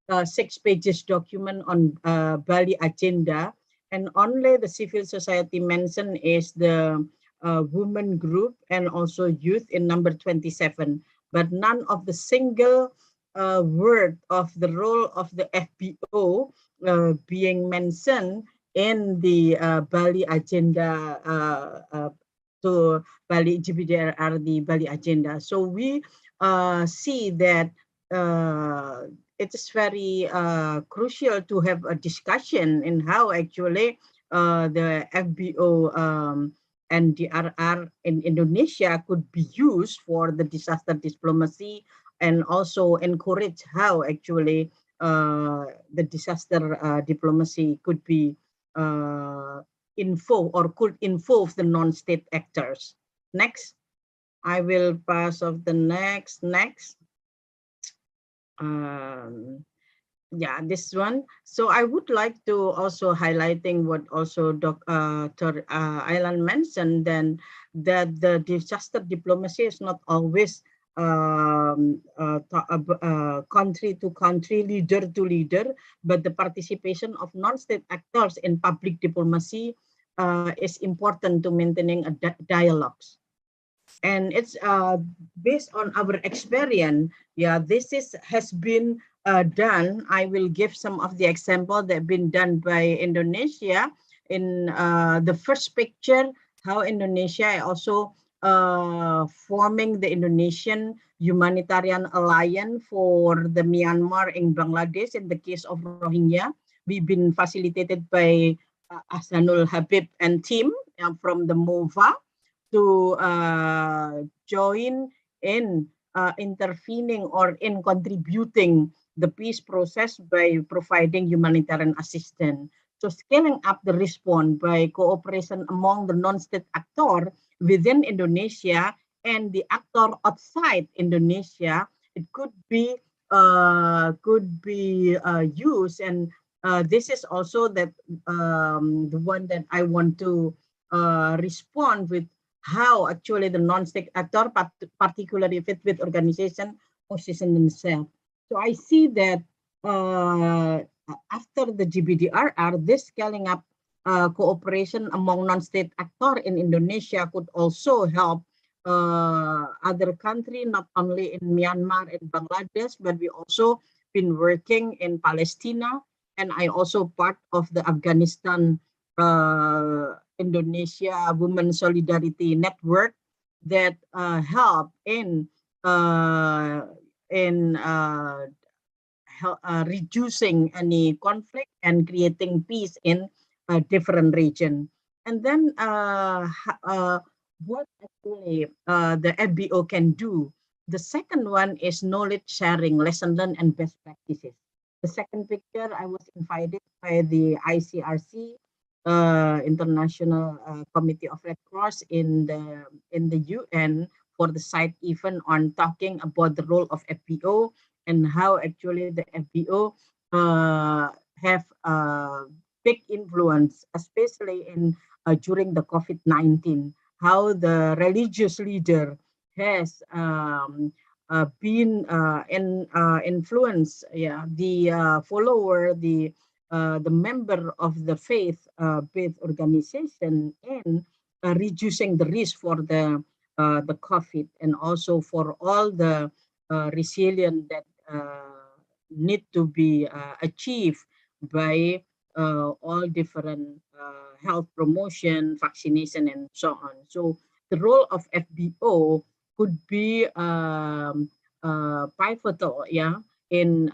6 pages document on Bali agenda, and only the civil society mentioned is the women group and also youth in number 27, but none of the single word of the role of the FBO being mentioned in the Bali agenda to Bali GPDRR, the Bali agenda. So we see that it is very crucial to have a discussion in how actually the FBO and DRR in Indonesia could be used for the disaster diplomacy, and also encourage how actually the disaster diplomacy could be could involve the non-state actors. Next, I will pass off the next. Yeah, this one. So I would like to also highlighting what also Dr. Ilan mentioned, then that the disaster diplomacy is not always country to country, leader to leader, but the participation of non-state actors in public diplomacy is important to maintaining a dialogues. And it's based on our experience. Yeah, this has been done. I will give some of the examples that have been done by Indonesia. In the first picture, how Indonesia also forming the Indonesian Humanitarian Alliance for the Myanmar in Bangladesh. In the case of Rohingya, we've been facilitated by Achsanul Habib and team from the MOFA to join in intervening or in contributing the peace process by providing humanitarian assistance. So scaling up the response by cooperation among the non-state actor within Indonesia and the actor outside Indonesia, it could be used, and this is also that the one that I want to respond with how actually the non-state actor, particularly with organization, position themselves. So I see that after the GPDRR, this scaling up cooperation among non-state actors in Indonesia could also help other countries, not only in Myanmar and Bangladesh, but we also been working in Palestine, and I also part of the Afghanistan Indonesia Women Solidarity Network that help in reducing any conflict and creating peace in a different region. And then what actually the FBO can do. The second one is knowledge sharing, lesson learned, and best practices. The second picture, I was invited by the ICRC, International Committee of Red Cross in the UN for the side event on talking about the role of FBO and how actually the FBO have big influence, especially in during the COVID-19, how the religious leader has been influence, the follower, the member of the faith-based organization in reducing the risk for the COVID, and also for all the resilience that need to be achieved by all different health promotion, vaccination, and so on. So the role of FBO could be pivotal, yeah, in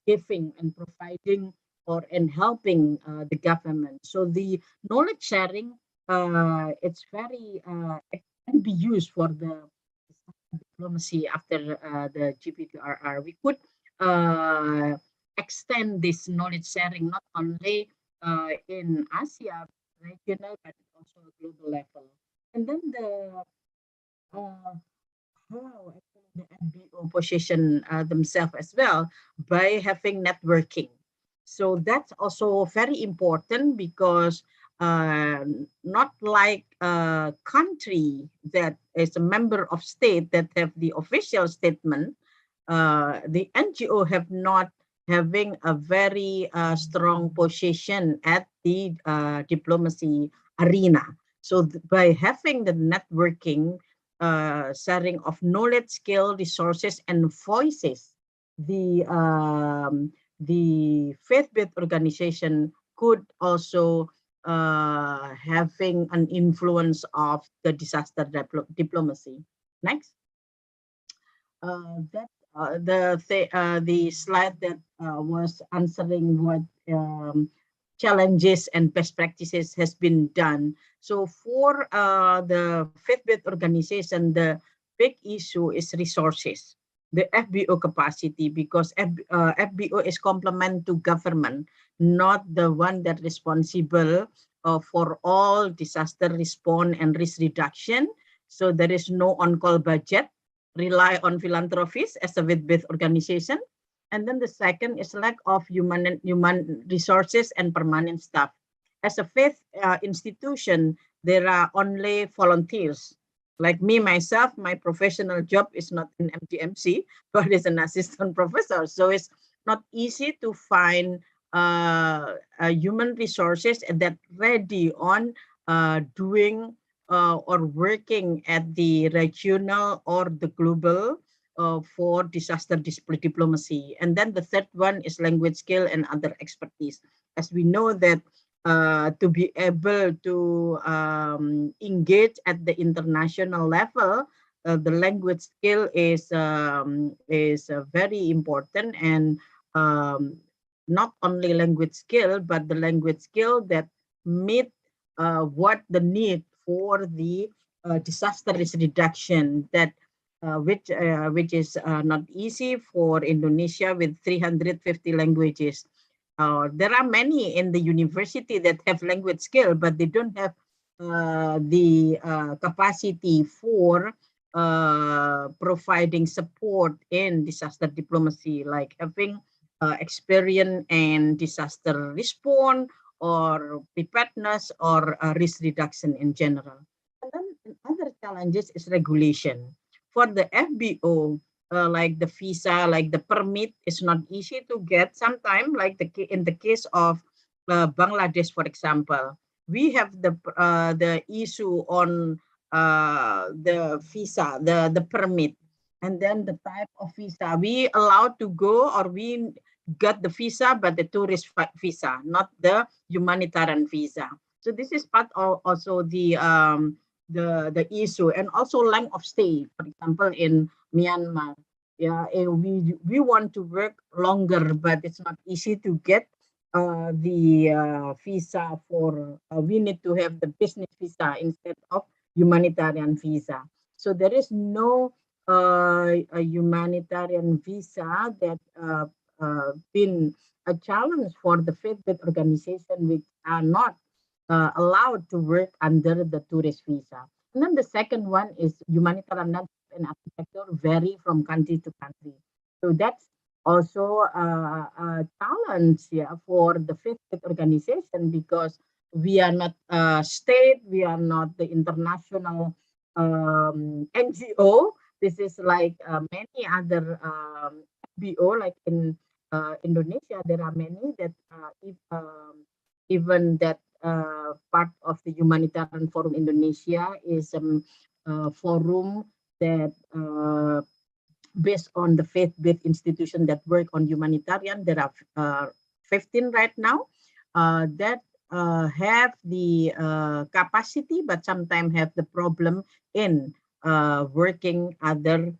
giving and providing or in helping the government. So the knowledge sharing, it's very it can be used for the diplomacy after the GPDRR. We could extend this knowledge sharing not only in Asia regional but also global level. And then the how actually the NBO position themselves as well by having networking. So that's also very important because not like a country that is a member of state that have the official statement, the NGO have not having a very strong position at the diplomacy arena. So by having the networking, sharing of knowledge, skill, resources, and voices, the faith-based organization could also having an influence of the disaster diplomacy. Next. The slide that was answering what challenges and best practices has been done. So for the faith-based organization, the big issue is resources, the FBO capacity, because FBO is complement to government, not the one that responsible for all disaster response and risk reduction. So there is no on-call budget, rely on philanthropies as a faith-based organization. And then the second is lack of human resources and permanent staff. As a faith institution, there are only volunteers. Like me, myself, my professional job is not in MGMC, but is an assistant professor. So it's not easy to find human resources that ready on doing or working at the regional or the global for disaster diplomacy. And then the third one is language skill and other expertise. As we know that to be able to engage at the international level, the language skill is very important, and not only language skill, but the language skill that meet what the need for the disaster risk reduction, that which is not easy for Indonesia with 350 languages. There are many in the university that have language skill, but they don't have the capacity for providing support in disaster diplomacy, like having experience in disaster response or preparedness or risk reduction in general. And then other challenges is regulation. For the FBO, like the visa, like the permit is not easy to get. Sometimes, like in the case of Bangladesh, for example, we have the issue on the visa, the permit, and then the type of visa we allowed to go, or we got the visa, but the tourist visa, not the humanitarian visa. So this is part of also the issue, and also length of stay. For example, in Myanmar, yeah, we want to work longer, but it's not easy to get the visa for. We need to have the business visa instead of humanitarian visa. So there is no a humanitarian visa that been a challenge for the faith-based organization which are not allowed to work under the tourist visa. And then the second one is humanitarian and architecture vary from country to country. So that's also a challenge, yeah, for the faith-based organization, because we are not state, we are not the international NGO. This is like many other FBO, like in Indonesia, there are many that even that part of the Humanitarian Forum Indonesia is a forum that based on the faith-based institution that work on humanitarian. There are 15 right now that have the capacity, but sometimes have the problem in working other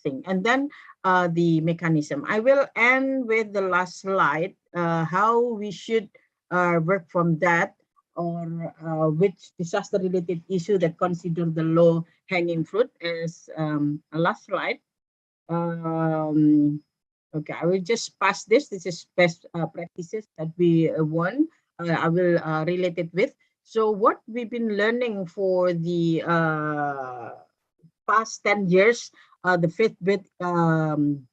thing. And then the mechanism. I will end with the last slide, how we should work from that, or which disaster-related issue that consider the low-hanging fruit as a last slide. Okay, I will just pass this. This is best practices that we want. I will relate it with. So what we've been learning for the past 10 years, the faith-based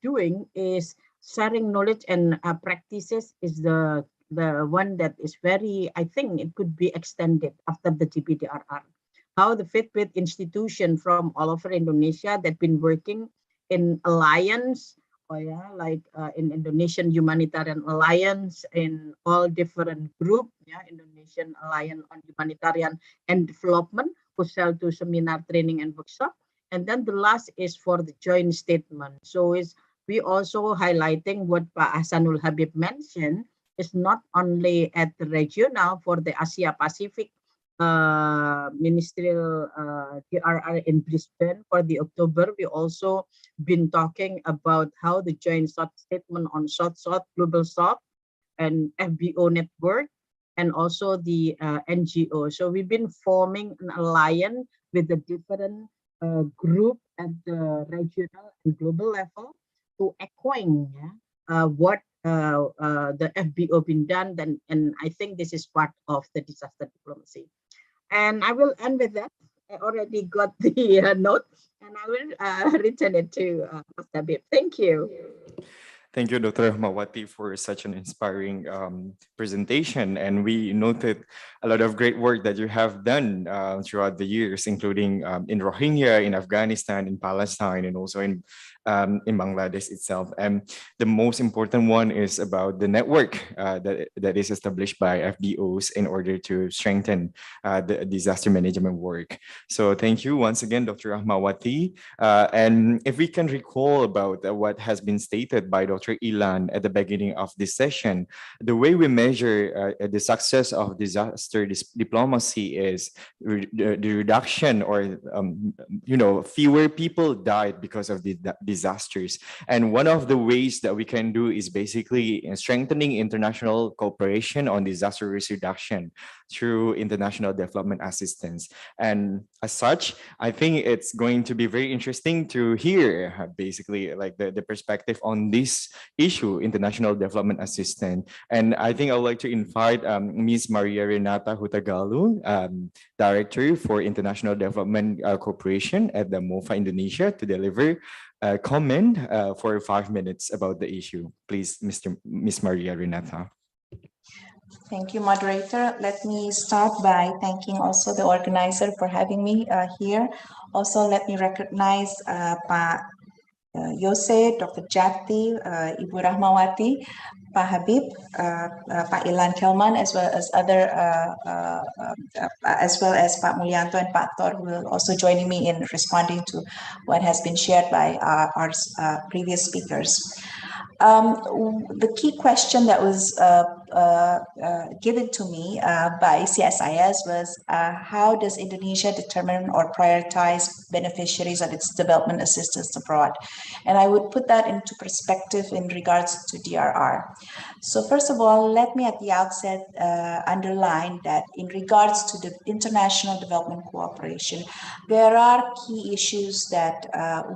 doing is sharing knowledge and practices is the one that is very, I think it could be extended after the GPDRR. How the faith-based institution from all over Indonesia that been working in alliance, like in Indonesian Humanitarian Alliance, in all different group, Indonesian Alliance on Humanitarian and Development, who sell to seminar, training, and workshop. And then the last is for the joint statement. So we also highlighting what Pak Achsanul Habib mentioned, is not only at the regional for the Asia Pacific ministerial DRR in Brisbane for the October. We also been talking about how the joint statement on South-South, Global South, and FBO network, and also the NGO. So we've been forming an alliance with the different group at the regional and global level to echoing what the FBO been done. And I think this is part of the disaster diplomacy. And I will end with that. I already got the note, and I will return it to Habib. Thank you. Thank you, Dr. Rahmawati, for such an inspiring presentation. And we noted a lot of great work that you have done throughout the years, including in Rohingya, in Afghanistan, in Palestine, and also in Bangladesh itself. And the most important one is about the network that is established by FBOs in order to strengthen the disaster management work. So thank you once again, Dr. Rahmawati. And if we can recall about what has been stated by Dr. Ilan at the beginning of this session, the way we measure the success of disaster diplomacy is the reduction, or fewer people died because of the disasters. And one of the ways that we can do is basically strengthening international cooperation on disaster risk reduction through international development assistance. And as such, I think it's going to be very interesting to hear basically like the perspective on this issue, international development assistance. And I think I would like to invite Ms. Maria Renata Hutagalung, Director for International Development Cooperation at the MOFA Indonesia, to deliver a comment for 5 minutes about the issue. Please, Ms. Maria Renata. Thank you, moderator. Let me start by thanking also the organizer for having me here. Also, let me recognize Pak Yose, Dr. Jati, Ibu Rahmawati, Pak Habib, Pak Ilan Kelman, as well as Pak Mulyanto and Pak Tor, who will also joining me in responding to what has been shared by our previous speakers. The key question that was given to me by CSIS was how does Indonesia determine or prioritize beneficiaries of its development assistance abroad? And I would put that into perspective in regards to DRR. So first of all, let me at the outset underline that in regards to the international development cooperation, there are key issues that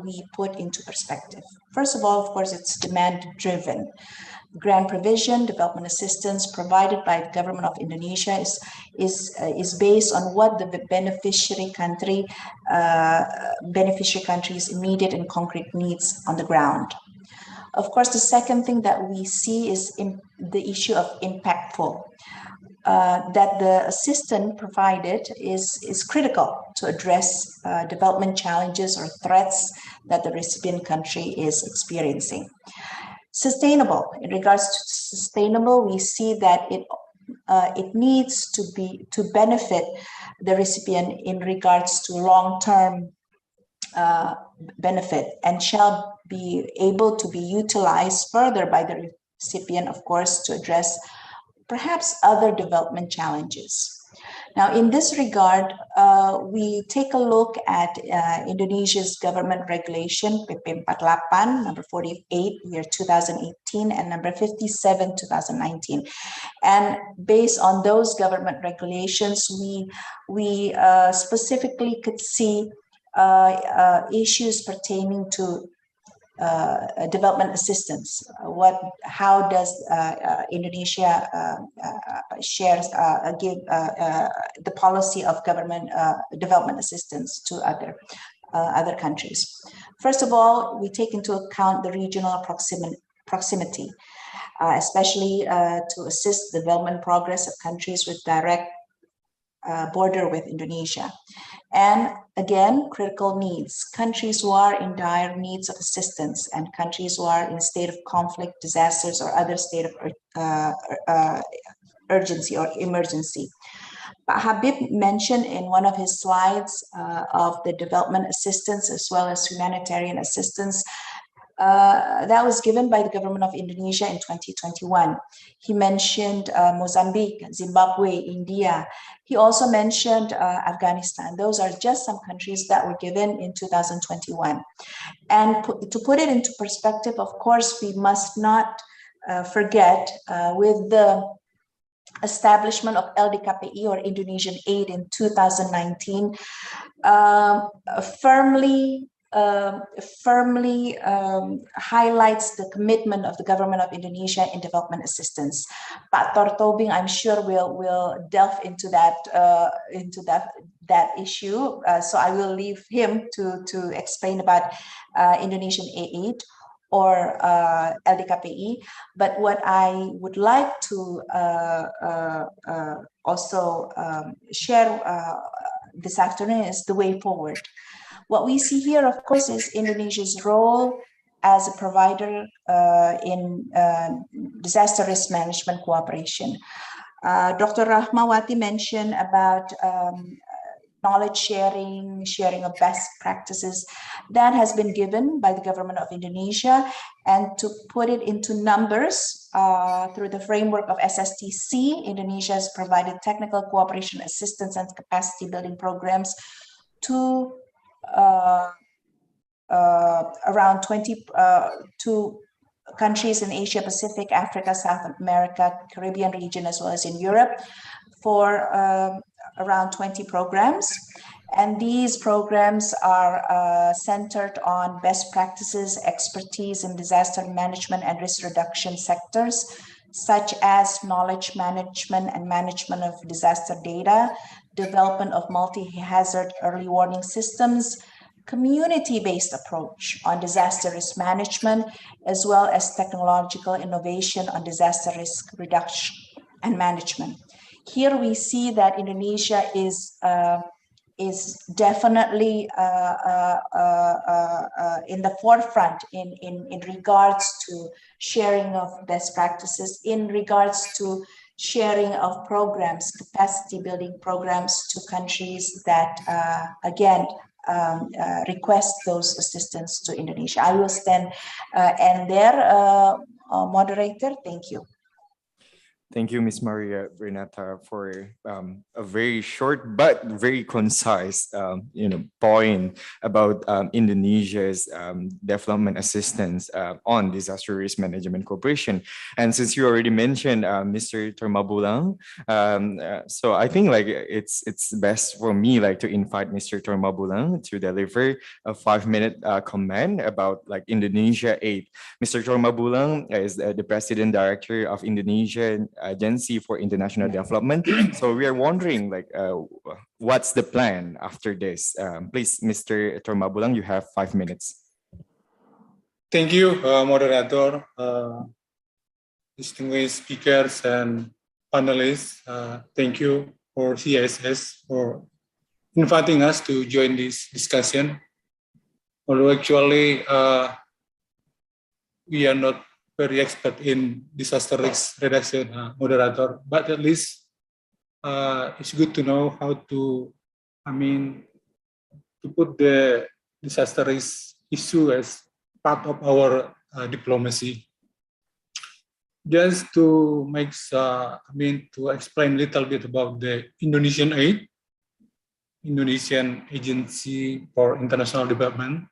we put into perspective. First of all, of course, it's demand-driven. Grant provision, development assistance provided by the government of Indonesia is based on what the beneficiary country's immediate and concrete needs on the ground. Of course, the second thing that we see is the issue of impactful. That the assistance provided is critical to address development challenges or threats that the recipient country is experiencing. Sustainable. In regards to sustainable, we see that it needs to benefit the recipient in regards to long-term benefit, and shall be able to be utilized further by the recipient, of course, to address perhaps other development challenges. Now, in this regard, we take a look at Indonesia's government regulation, PP 48, number 48, year 2018, and number 57, 2019. And based on those government regulations, we specifically could see issues pertaining to development assistance. How does Indonesia shares give the policy of government development assistance to other countries? First of all, we take into account the regional proximity, especially to assist the development progress of countries with direct border with Indonesia. And again, critical needs, countries who are in dire needs of assistance, and countries who are in a state of conflict, disasters, or other state of urgency or emergency. But Habib mentioned in one of his slides of the development assistance as well as humanitarian assistance that was given by the government of Indonesia in 2021. He mentioned Mozambique, Zimbabwe, India. He also mentioned Afghanistan. Those are just some countries that were given in 2021. And to put it into perspective, of course, we must not forget with the establishment of LDKPI, or Indonesian aid, in 2019, firmly highlights the commitment of the government of Indonesia in development assistance. Pak Tormabulang, I'm sure will delve into that issue. So I will leave him to explain about Indonesian aid or LDKPI. But what I would like to also share this afternoon is the way forward. What we see here, of course, is Indonesia's role as a provider in disaster risk management cooperation. Dr. Rahmawati mentioned about knowledge sharing of best practices that has been given by the government of Indonesia. And to put it into numbers, through the framework of SSTC, Indonesia has provided technical cooperation assistance and capacity building programs to around 22 countries in Asia Pacific, Africa, South America, Caribbean region, as well as in Europe, for around 20 programs. And these programs are centered on best practices, expertise in disaster management and risk reduction sectors, such as knowledge management and management of disaster data, development of multi-hazard early warning systems, community-based approach on disaster risk management, as well as technological innovation on disaster risk reduction and management. Here we see that Indonesia is definitely in the forefront in regards to sharing of best practices, in regards to sharing of programs, capacity building programs to countries that, again, request those assistance to Indonesia. I will stand and there, moderator, thank you. Thank you, Ms. Maria Renata, for a very short but very concise, point about Indonesia's development assistance on disaster risk management cooperation. And since you already mentioned Mr. Tormabulang, so I think it's best for me to invite Mr. Tormabulang to deliver a 5-minute comment about Indonesia aid. Mr. Tormabulang is the President Director of Indonesian Agency for International Development. So we are wondering, what's the plan after this? Please, Mr. Tormabulang, you have 5 minutes. Thank you, moderator, distinguished speakers and panelists. Thank you for CSIS for inviting us to join this discussion. Although actually we are not very expert in disaster risk reduction, moderator, but at least it's good to know how to, to put the disaster risk issue as part of our diplomacy. Just to make, to explain a little bit about the Indonesian aid, Indonesian Agency for International Development.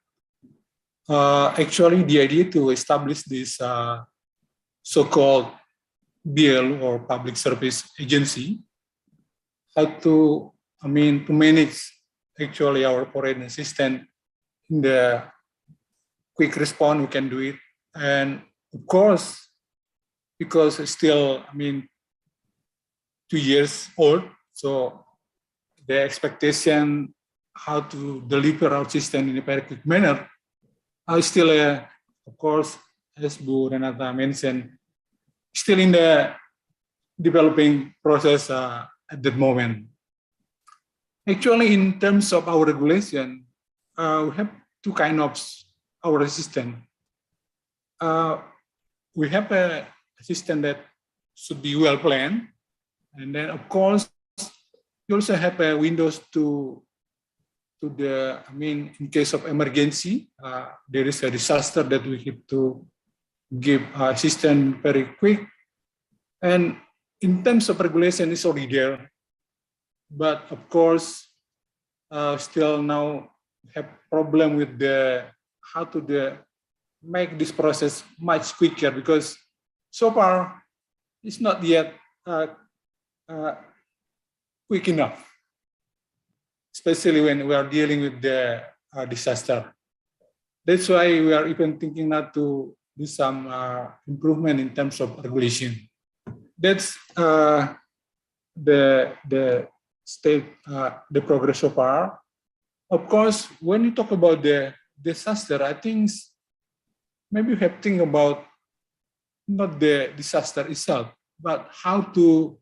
Actually, the idea to establish this so-called BL or Public Service Agency, how to, to manage actually our foreign assistance in the quick response, we can do it. And of course, because it's still, 2 years old, so the expectation how to deliver our system in a very quick manner is still, of course, as Bu Renata mentioned, still in the developing process at the moment. Actually, in terms of our regulation, we have two kinds of our system. We have a system that should be well planned, and then of course you also have a windows to the, in case of emergency, there is a disaster that we have to give assistance very quick. And in terms of regulation, it's already there, but of course, still now have problem with the how to make this process much quicker, because so far it's not yet quick enough, especially when we are dealing with the disaster. That's why we are even thinking not to do some improvement in terms of regulation. That's the state, the progress so far. Of course, when you talk about the disaster, I think maybe you have to think about not the disaster itself, but how to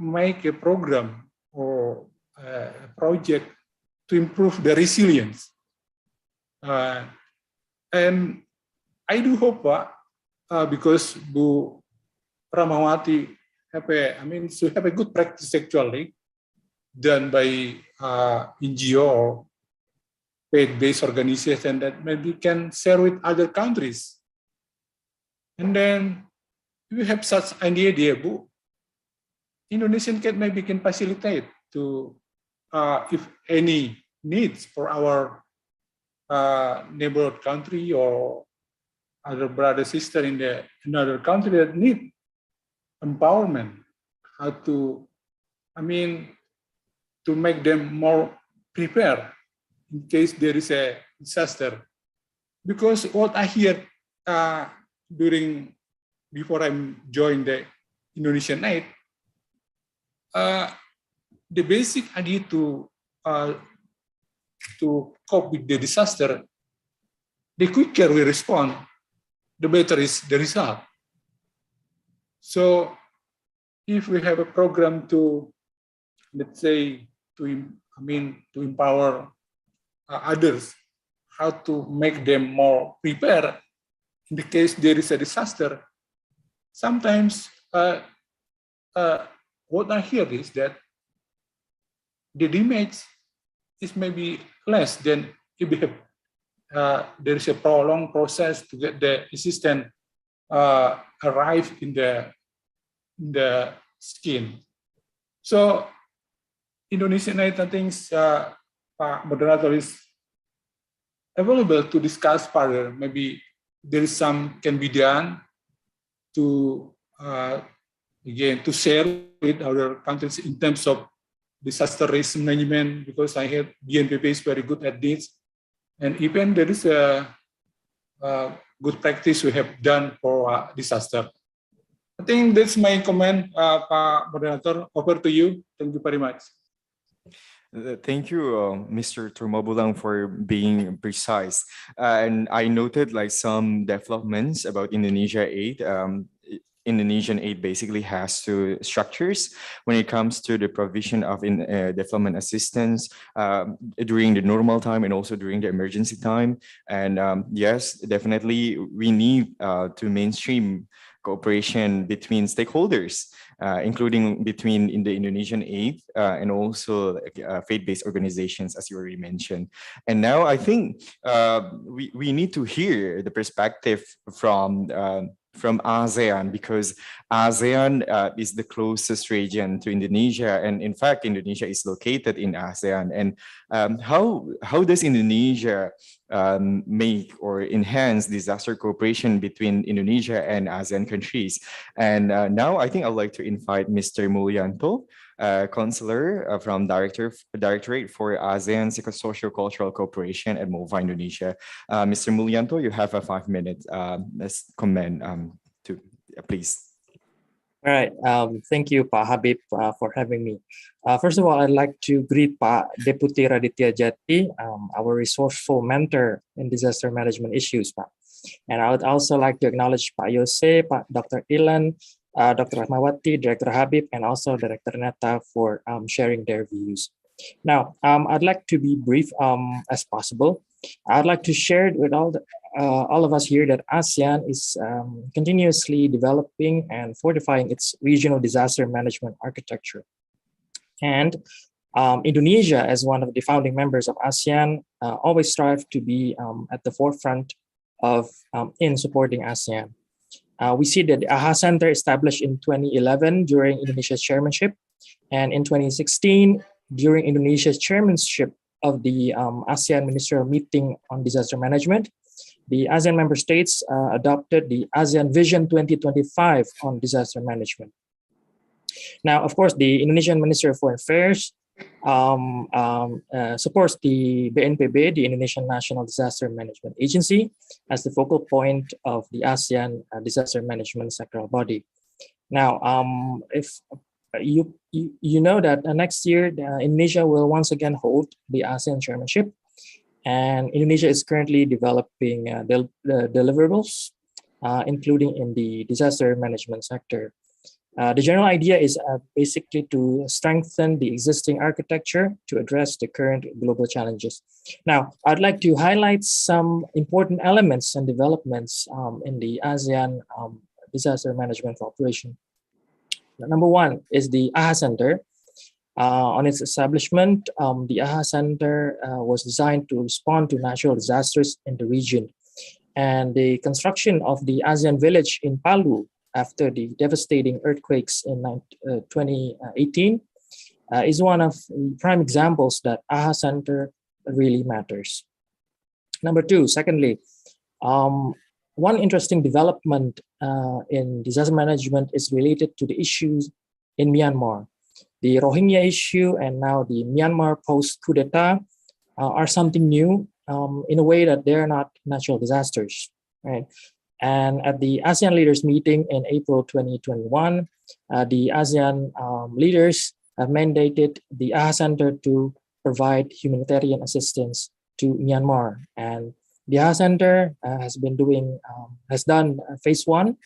make a program or a project to improve the resilience. And I do hope, because Bu Rahmawati have a good practice actually done by NGO or faith-based organization that maybe can share with other countries. And then if you have such an idea, Bu, Indonesian maybe can facilitate to, if any needs for our neighborhood country or other brother sister in another country that need empowerment, how to, to make them more prepared in case there is a disaster. Because what I hear before I joined the Indonesian aid, the basic idea to cope with the disaster, the quicker we respond, the better is the result. So if we have a program to, let's say, to empower others, how to make them more prepared in the case there is a disaster, sometimes what I hear is that the damage is maybe less than if we have, there is a prolonged process to get the assistance arrive in the skin. So Indonesian aid, I think Moderator is available to discuss further. Maybe there is some can be done to again to share with other countries in terms of disaster risk management, because I heard BNPB is very good at this, and even there is a good practice we have done for disaster. I think that's my comment, Pak Moderator. Over to you. Thank you very much. Thank you, Mr. Tormabulang, for being precise. And I noted like some developments about Indonesia aid. Indonesian aid basically has two structures when it comes to the provision of development assistance during the normal time and also during the emergency time. And yes, definitely we need to mainstream cooperation between stakeholders, including between in the Indonesian aid and also faith-based organizations, as you already mentioned. And now I think we need to hear the perspective from ASEAN, because ASEAN is the closest region to Indonesia, and in fact, Indonesia is located in ASEAN. And how does Indonesia make or enhance disaster cooperation between Indonesia and ASEAN countries? And now I think I'd like to invite Mr. Mulyanto, counselor from Directorate for ASEAN Sociocultural Cooperation at MOFA Indonesia. Mr. Mulyanto, you have a 5 minute comment to please. All right. Thank you, Pak Habib, for having me. First of all, I'd like to greet Pak Deputy Raditya Jati, our resourceful mentor in disaster management issues, Pak. And I would also like to acknowledge Pak Yose, Pak Dr. Ilan, Dr. Rahmawati, Director Habib, and also Director Renata for sharing their views. Now, I'd like to be brief as possible. I'd like to share with all of us here that ASEAN is continuously developing and fortifying its regional disaster management architecture. And Indonesia, as one of the founding members of ASEAN, always strive to be at the forefront of in supporting ASEAN. We see that the AHA Center established in 2011 during Indonesia's chairmanship, and in 2016 during Indonesia's chairmanship of the ASEAN Ministerial Meeting on Disaster Management, the ASEAN member states adopted the ASEAN Vision 2025 on disaster management. Now, of course, the Indonesian Ministry of Foreign Affairs supports the BNPB, the Indonesian National Disaster Management Agency, as the focal point of the ASEAN disaster management sectoral body. Now, if you know that next year, Indonesia will once again hold the ASEAN chairmanship, and Indonesia is currently developing the deliverables, including in the disaster management sector. The general idea is basically to strengthen the existing architecture to address the current global challenges. Now, I'd like to highlight some important elements and developments in the ASEAN disaster management cooperation. Number one is the AHA Center. On its establishment, the AHA Center was designed to respond to natural disasters in the region. And the construction of the ASEAN Village in Palu after the devastating earthquakes in 2018 is one of the prime examples that AHA Center really matters. Number two, secondly, one interesting development in disaster management is related to the issues in Myanmar. The Rohingya issue and now the Myanmar post-coup d'etat are something new in a way that they're not natural disasters, right? And at the ASEAN leaders meeting in April 2021, the ASEAN leaders have mandated the AHA Center to provide humanitarian assistance to Myanmar. And the AHA Center has done phase 1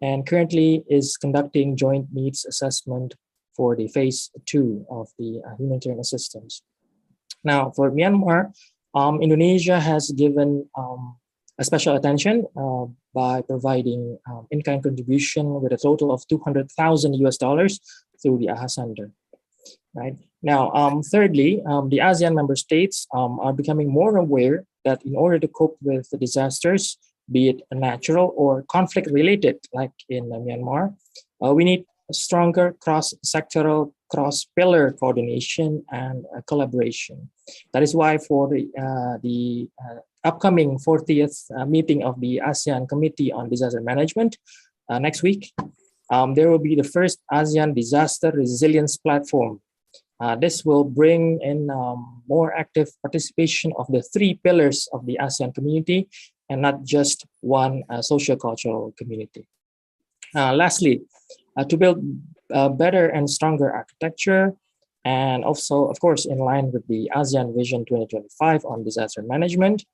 and currently is conducting joint needs assessment for the phase 2 of the humanitarian assistance. Now, for Myanmar, Indonesia has given a special attention by providing in-kind contribution with a total of $200,000 through the AHA Center. Right now, thirdly, the ASEAN member states are becoming more aware that in order to cope with the disasters, be it natural or conflict-related, like in Myanmar, we need a stronger cross-sectoral, cross-pillar coordination and collaboration. That is why for the upcoming 40th meeting of the ASEAN Committee on Disaster Management next week, there will be the first ASEAN Disaster Resilience Platform. This will bring in more active participation of the 3 pillars of the ASEAN community and not just one socio-cultural community. Lastly, to build a better and stronger architecture, and also, of course, in line with the ASEAN Vision 2025 on disaster management,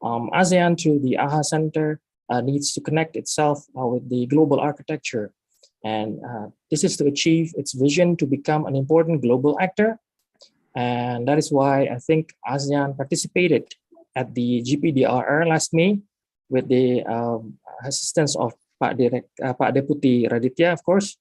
ASEAN through the AHA Center needs to connect itself with the global architecture And this is to achieve its vision to become an important global actor. And that is why I think ASEAN participated at the GPDRR last May with the assistance of Pak Deputy Raditya, of course,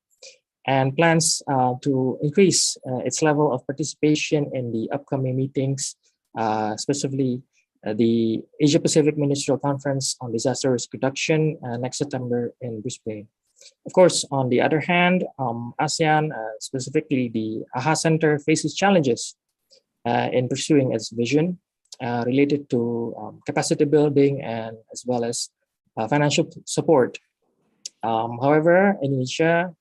and plans to increase its level of participation in the upcoming meetings, especially the Asia-Pacific Ministerial Conference on Disaster Risk Reduction next September in Brisbane. Of course, on the other hand, ASEAN, specifically the AHA Center, faces challenges in pursuing its vision related to capacity building and as well as financial support. However, Indonesia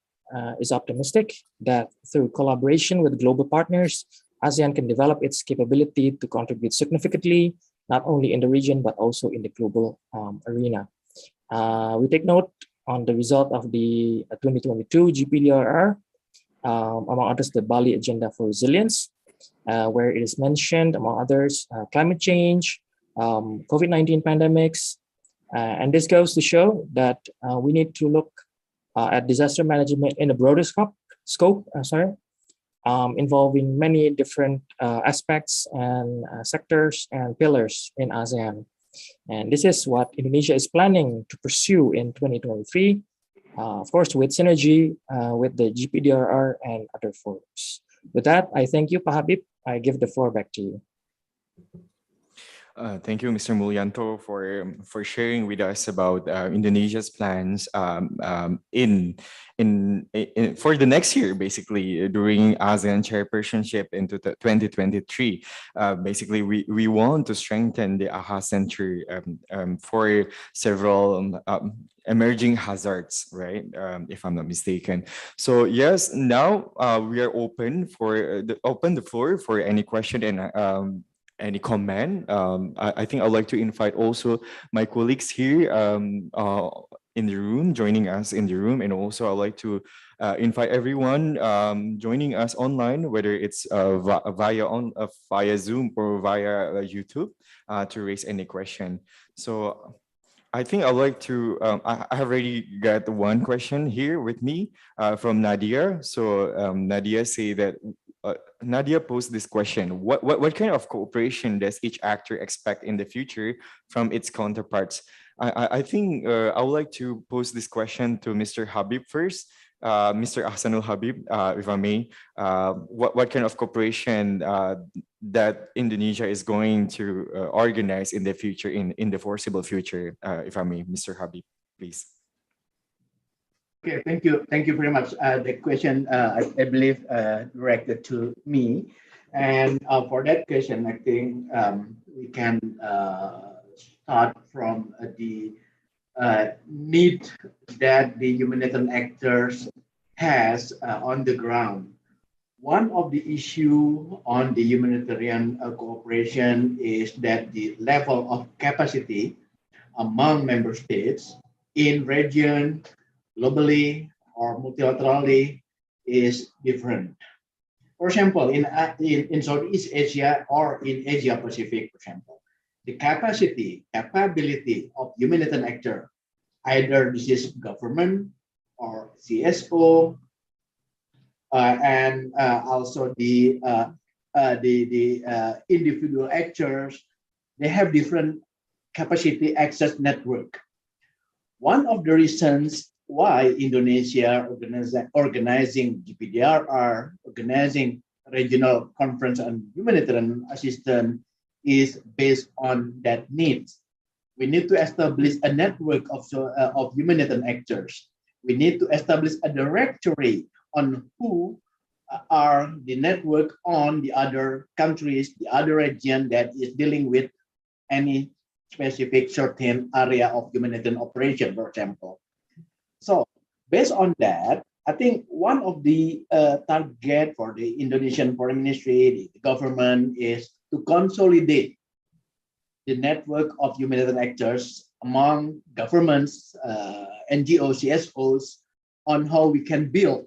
is optimistic that through collaboration with global partners, ASEAN can develop its capability to contribute significantly, not only in the region, but also in the global arena. We take note on the result of the 2022 GPDRR, among others, the Bali Agenda for Resilience, where it is mentioned, among others, climate change, COVID-19 pandemics. And this goes to show that we need to look at disaster management in a broader scope, involving many different aspects and sectors and pillars in ASEAN. And this is what Indonesia is planning to pursue in 2023, of course, with synergy with the GPDRR and other forums. With that, I thank you, Pak Habib. I give the floor back to you. Thank you, Mr. Mulyanto, for sharing with us about Indonesia's plans for the next year, basically during ASEAN chairpersonship into 2023. Basically, we want to strengthen the AHA Center for several emerging hazards, right? If I'm not mistaken. So yes, now we are open the floor for any question and any comment. I think I'd like to invite also my colleagues here in the room, joining us in the room, and also I'd like to invite everyone joining us online, whether it's via Zoom or via YouTube, to raise any question. So I think I'd like to, I have already got one question here with me from Nadia. So Nadia say that, Nadia posed this question: What kind of cooperation does each actor expect in the future from its counterparts? I think I would like to pose this question to Mr. Habib first. Mr. Achsanul Habib, if I may, what kind of cooperation that Indonesia is going to organize in the future, in the foreseeable future, if I may, Mr. Habib, please. Okay, thank you. Thank you very much. The question, I believe, directed to me. And for that question, I think we can start from the need that the humanitarian actors has on the ground. One of the issue on the humanitarian cooperation is that the level of capacity among member states in region, globally or multilaterally, is different. For example, in Southeast Asia or in Asia Pacific, for example, the capability of humanitarian actor, either this is government or CSO, and also the individual actors, they have different capacity access network. One of the reasons why Indonesia organizing GPDRR, organizing regional conference on humanitarian assistance, is based on that needs. We need to establish a network of humanitarian actors. We need to establish a directory on who are the network on the other countries, the other region that is dealing with any specific certain area of humanitarian operation, for example. So based on that, I think one of the target for the Indonesian Foreign Ministry, the government, is to consolidate the network of humanitarian actors among governments, NGOs, CSOs, on how we can build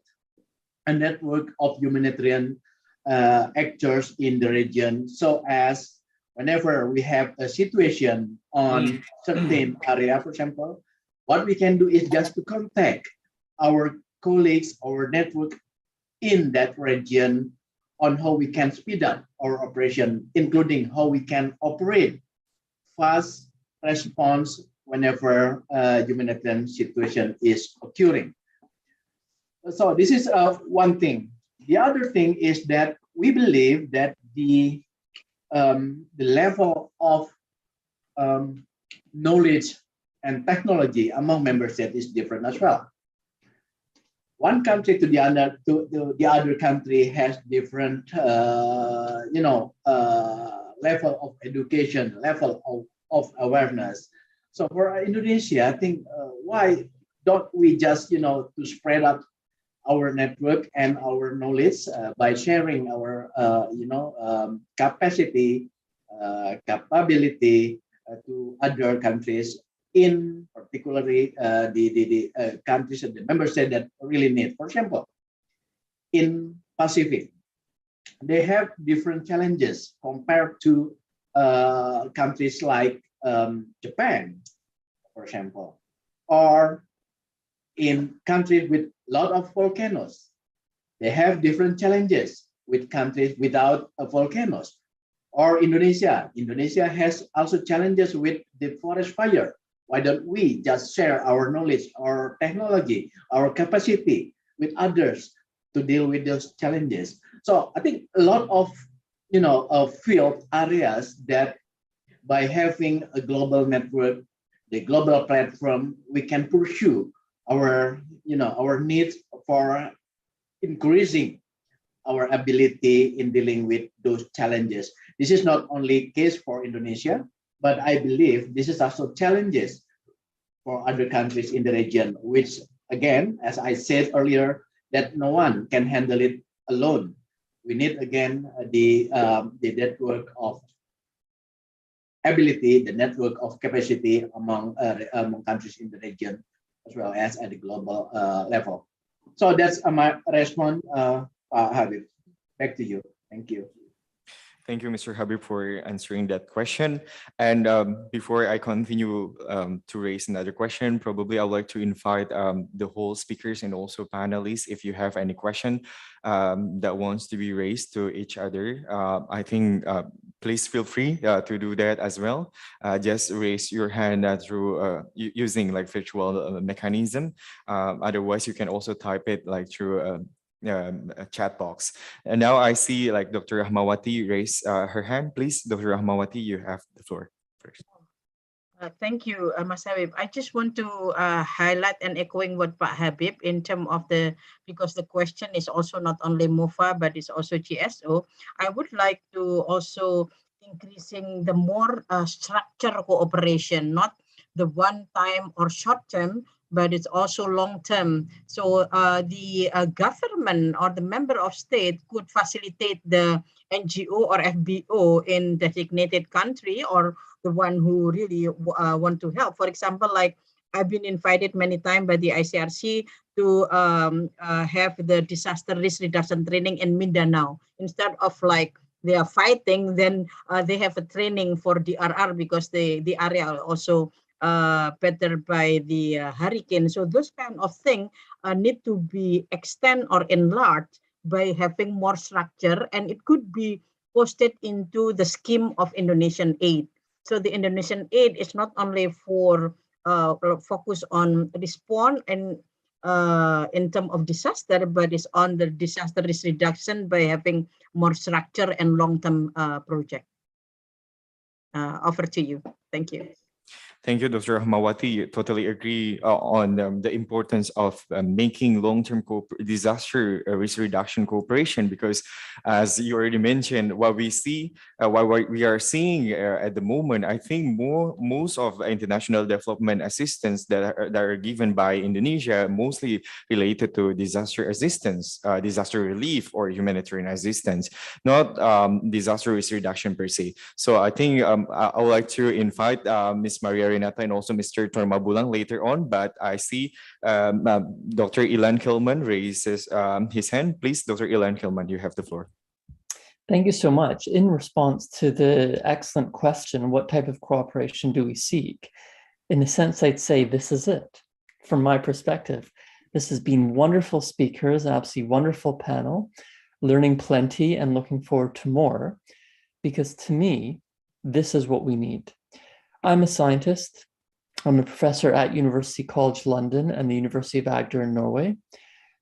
a network of humanitarian actors in the region, so as whenever we have a situation on certain area, for example, what we can do is just to contact our colleagues, our network in that region on how we can speed up our operation, including how we can operate fast response whenever humanitarian situation is occurring. So this is one thing. The other thing is that we believe that the level of knowledge and technology among member states is different as well. One country to the other country has different, level of education, level of awareness. So for Indonesia, I think why don't we just, to spread out our network and our knowledge by sharing our, capacity, capability to other countries, in particularly the countries and the member states that really need. For example, in Pacific, they have different challenges compared to countries like Japan, for example, or in countries with a lot of volcanoes. They have different challenges with countries without volcanoes. Or Indonesia. Indonesia has also challenges with the forest fire. Why don't we just share our knowledge, our technology, our capacity with others to deal with those challenges? So I think a lot of, field areas that by having a global network, the global platform, we can pursue our, our needs for increasing our ability in dealing with those challenges. This is not only case for Indonesia, but I believe this is also challenges for other countries in the region, which again, as I said earlier, that no one can handle it alone. We need again the network of ability, the network of capacity among countries in the region, as well as at the global level. So that's my response, Habib. Back to you. Thank you. Thank you, Mr. Habib, for answering that question. And before I continue to raise another question, probably I'd like to invite the whole speakers and also panelists, if you have any question that wants to be raised to each other, I think please feel free to do that as well. Just raise your hand through using like virtual mechanism. Otherwise, you can also type it like through a chat box. And now I see like Dr. Rahmawati raise her hand. Please, Dr. Rahmawati, you have the floor first. Thank you, Mas Habib. I just want to highlight and echoing what Pak Habib in terms of because the question is also not only MOFA, but it's also GSO. I would like to also increasing the more structure cooperation, not the one time or short term, but it's also long-term. So the government or the member of state could facilitate the NGO or FBO in designated country or the one who really want to help. For example, like I've been invited many times by the ICRC to have the disaster risk reduction training in Mindanao. Instead of like they are fighting, then they have a training for DRR because the area also better by the hurricane. So those kind of things need to be extended or enlarged by having more structure, and it could be posted into the scheme of Indonesian aid. So the Indonesian aid is not only for focus on response and in terms of disaster, but it's on the disaster risk reduction by having more structure and long-term project. Over to you. Thank you. Thank you, Dr. Rahmawati. Totally agree on the importance of making long-term disaster risk reduction cooperation, because as you already mentioned, what we see, what we are seeing at the moment, I think most of international development assistance that are given by Indonesia mostly related to disaster assistance, disaster relief or humanitarian assistance, not disaster risk reduction per se. So I think I would like to invite Ms. Maria Renata and also Mr. Tormabulang later on, but I see Dr. Ilan Kelman raises his hand. Please, Dr. Ilan Kelman, you have the floor. Thank you so much. In response to the excellent question, what type of cooperation do we seek? In a sense, I'd say this is it, from my perspective. This has been wonderful speakers, absolutely wonderful panel, learning plenty and looking forward to more, because to me, this is what we need. I'm a scientist. I'm a professor at University College London and the University of Agder in Norway.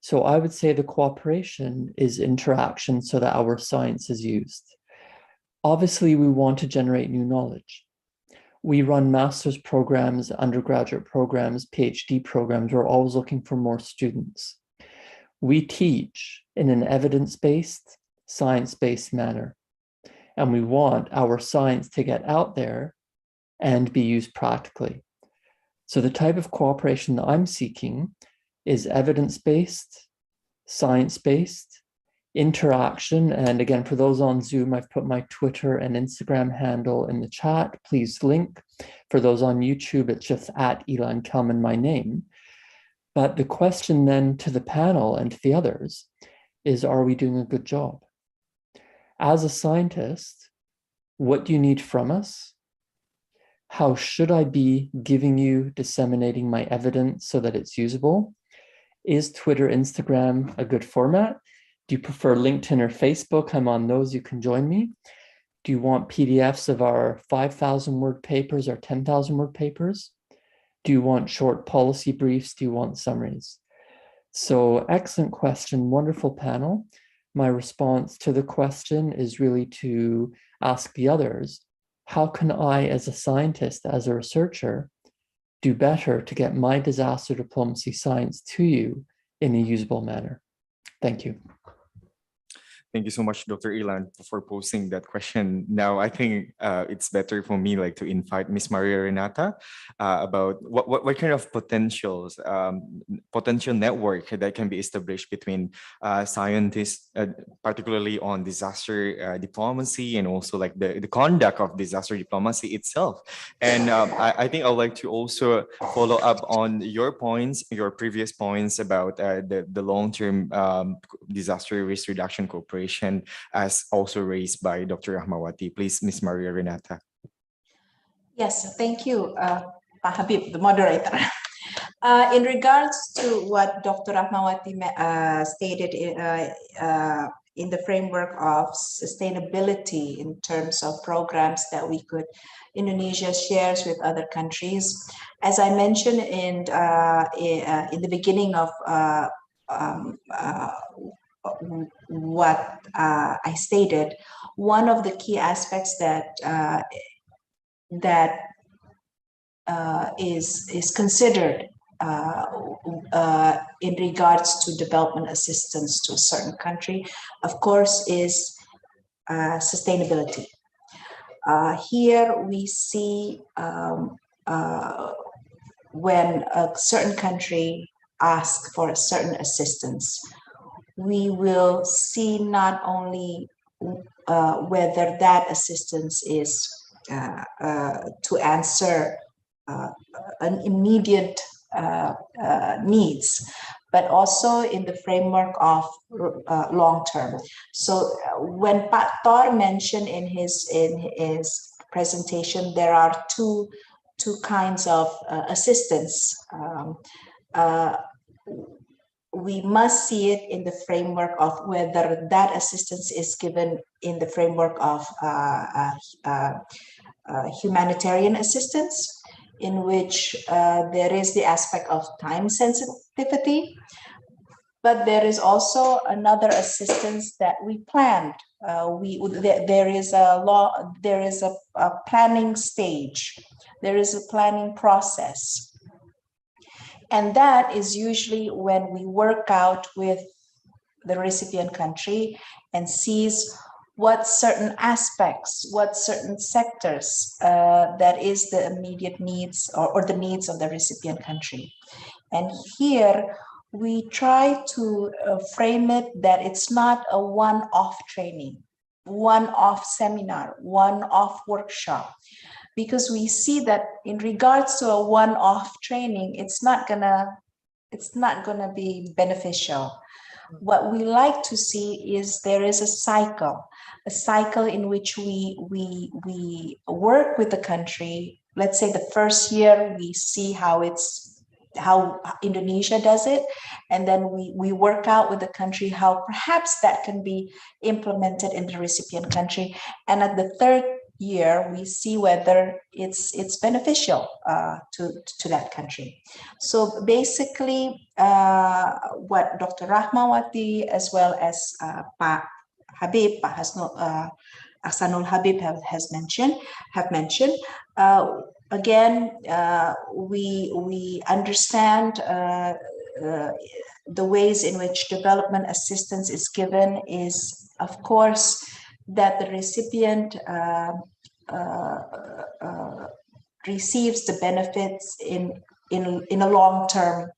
So I would say the cooperation is interaction so that our science is used. Obviously, we want to generate new knowledge. We run master's programs, undergraduate programs, PhD programs. We're always looking for more students. We teach in an evidence-based, science-based manner. And we want our science to get out there and be used practically. So the type of cooperation that I'm seeking is evidence-based, science-based, interaction. And again, for those on Zoom, I've put my Twitter and Instagram handle in the chat. Please link. For those on YouTube, it's just at Ilan Kelman, my name. But the question then to the panel and to the others is, are we doing a good job? As a scientist, what do you need from us? How should I be giving you, disseminating my evidence so that it's usable? Is Twitter, Instagram a good format? Do you prefer LinkedIn or Facebook? I'm on those, you can join me. Do you want PDFs of our 5,000 word papers or 10,000 word papers? Do you want short policy briefs? Do you want summaries? So excellent question, wonderful panel. My response to the question is really to ask the others, how can I, as a scientist, as a researcher, do better to get my disaster diplomacy science to you in a usable manner? Thank you. Thank you so much, Dr. Ilan, for posing that question. Now, I think it's better for me to invite Ms. Maria Renata about what kind of potential network that can be established between scientists, particularly on disaster diplomacy and also the conduct of disaster diplomacy itself. And I think I'd like to also follow up on your points, your previous points about the long-term disaster risk reduction cooperation, as also raised by Dr. Rahmawati. Please, Ms. Maria Renata. Yes, thank you, Habib, the moderator. In regards to what Dr. Rahmawati stated in the framework of sustainability in terms of programs that Indonesia shares with other countries, as I mentioned in the beginning of what I stated, one of the key aspects that is considered in regards to development assistance to a certain country, of course, is sustainability. Here we see when a certain country asks for a certain assistance, we will see not only whether that assistance is to answer an immediate needs, but also in the framework of long term. So when Pak Tor mentioned in his presentation, there are two kinds of assistance. We must see it in the framework of whether that assistance is given in the framework of humanitarian assistance, in which there is the aspect of time sensitivity, but there is also another assistance that we planned. There is a planning stage, there is a planning process. And that is usually when we work out with the recipient country and sees what certain aspects, what certain sectors that is the immediate needs or the needs of the recipient country. And here we try to frame it that it's not a one-off training, one-off seminar, one-off workshop. Because we see that in regards to a one-off training, it's not gonna be beneficial. What we like to see is there is a cycle in which we work with the country. Let's say the first year we see how it's how Indonesia does it, and then we work out with the country how perhaps that can be implemented in the recipient country. And at the third year, we see whether it's beneficial to that country. So basically, what Dr. Rahmawati as well as Pak Habib, Pak Achsanul Habib have mentioned. Again, we understand the ways in which development assistance is given is, of course, that the recipient receives the benefits in a long term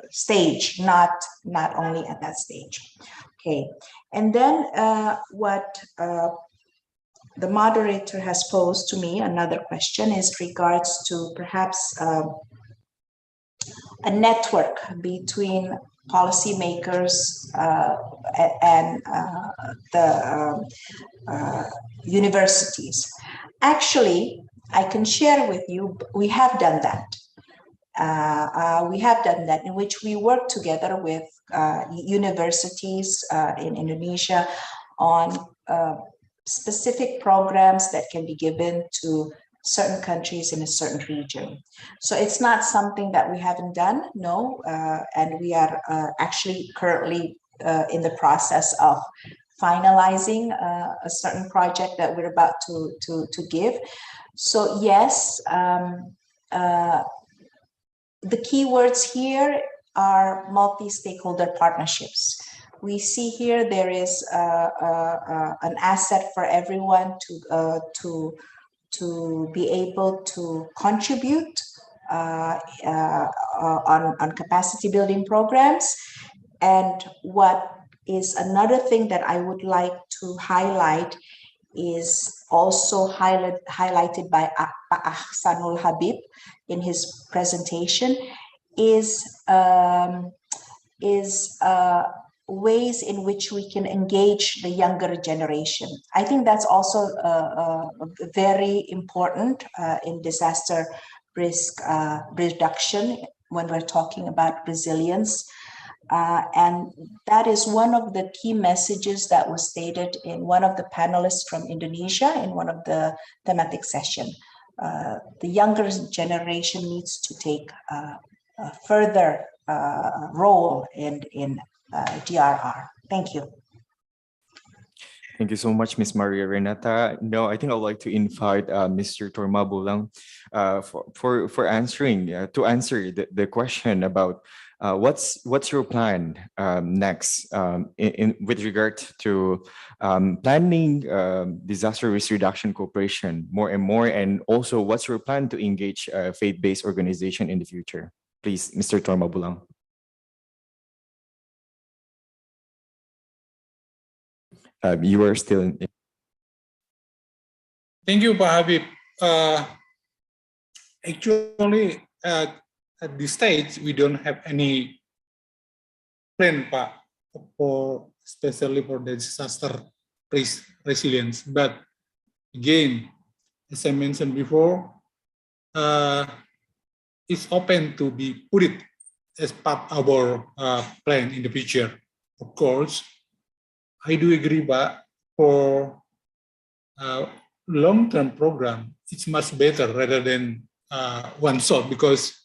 stage, not only at that stage. Okay, and then what the moderator has posed to me, another question, is regards to perhaps a network between policymakers and the universities. Actually, I can share with you, we have done that. In which we work together with universities in Indonesia on specific programs that can be given to certain countries in a certain region. So it's not something that we haven't done, no, and we are actually currently in the process of finalizing a certain project that we're about to give. So yes, the key words here are multi-stakeholder partnerships. We see here there is an asset for everyone to be able to contribute on capacity building programs. And what is another thing that I would like to highlight is also highlighted by Achsanul Habib in his presentation is ways in which we can engage the younger generation. I think that's also very important in disaster risk reduction when we're talking about resilience. And that is one of the key messages that was stated in one of the panelists from Indonesia in one of the thematic sessions. The younger generation needs to take a further role in DRR. Thank you. Thank you so much, Ms. Maria Renata. No, I think I'd like to invite Mr. Tormabulang for answering to answer the question about what's your plan next with regard to planning disaster risk reduction cooperation more and more, and also what's your plan to engage faith-based organization in the future? Please, Mr. Tormabulang. You are still in. Thank you, Pak Habib. Actually, at this stage, we don't have any plan, Pak, especially for the disaster risk resilience. But again, as I mentioned before, it's open to be put it as part of our plan in the future. Of course, I do agree, Pak, for long-term program, it's much better rather than one shot, because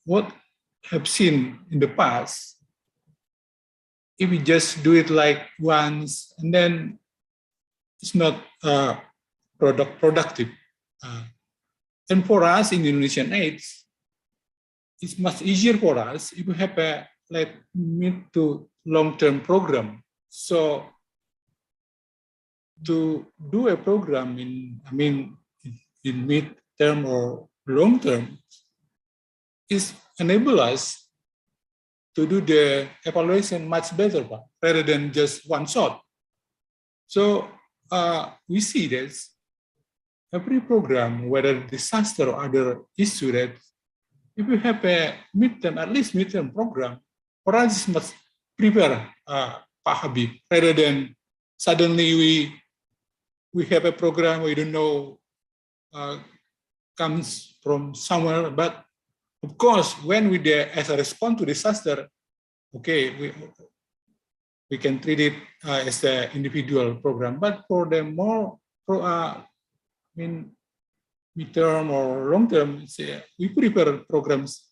what I've seen in the past, if we just do it like once and then it's not productive. And for us in Indonesian AIDS, it's much easier for us if we have a mid to long-term program. So to do a program in mid-term or long-term is enable us to do the evaluation much better, rather than just one shot. So we see this every program, whether disaster or other issue, that if we have a mid-term, at least mid-term program, for us it must prepare Pak Habib, rather than suddenly we have a program, we don't know comes from somewhere, but of course, when we there as a response to disaster, okay, we can treat it as an individual program. But for the more, midterm or long term, we prepare programs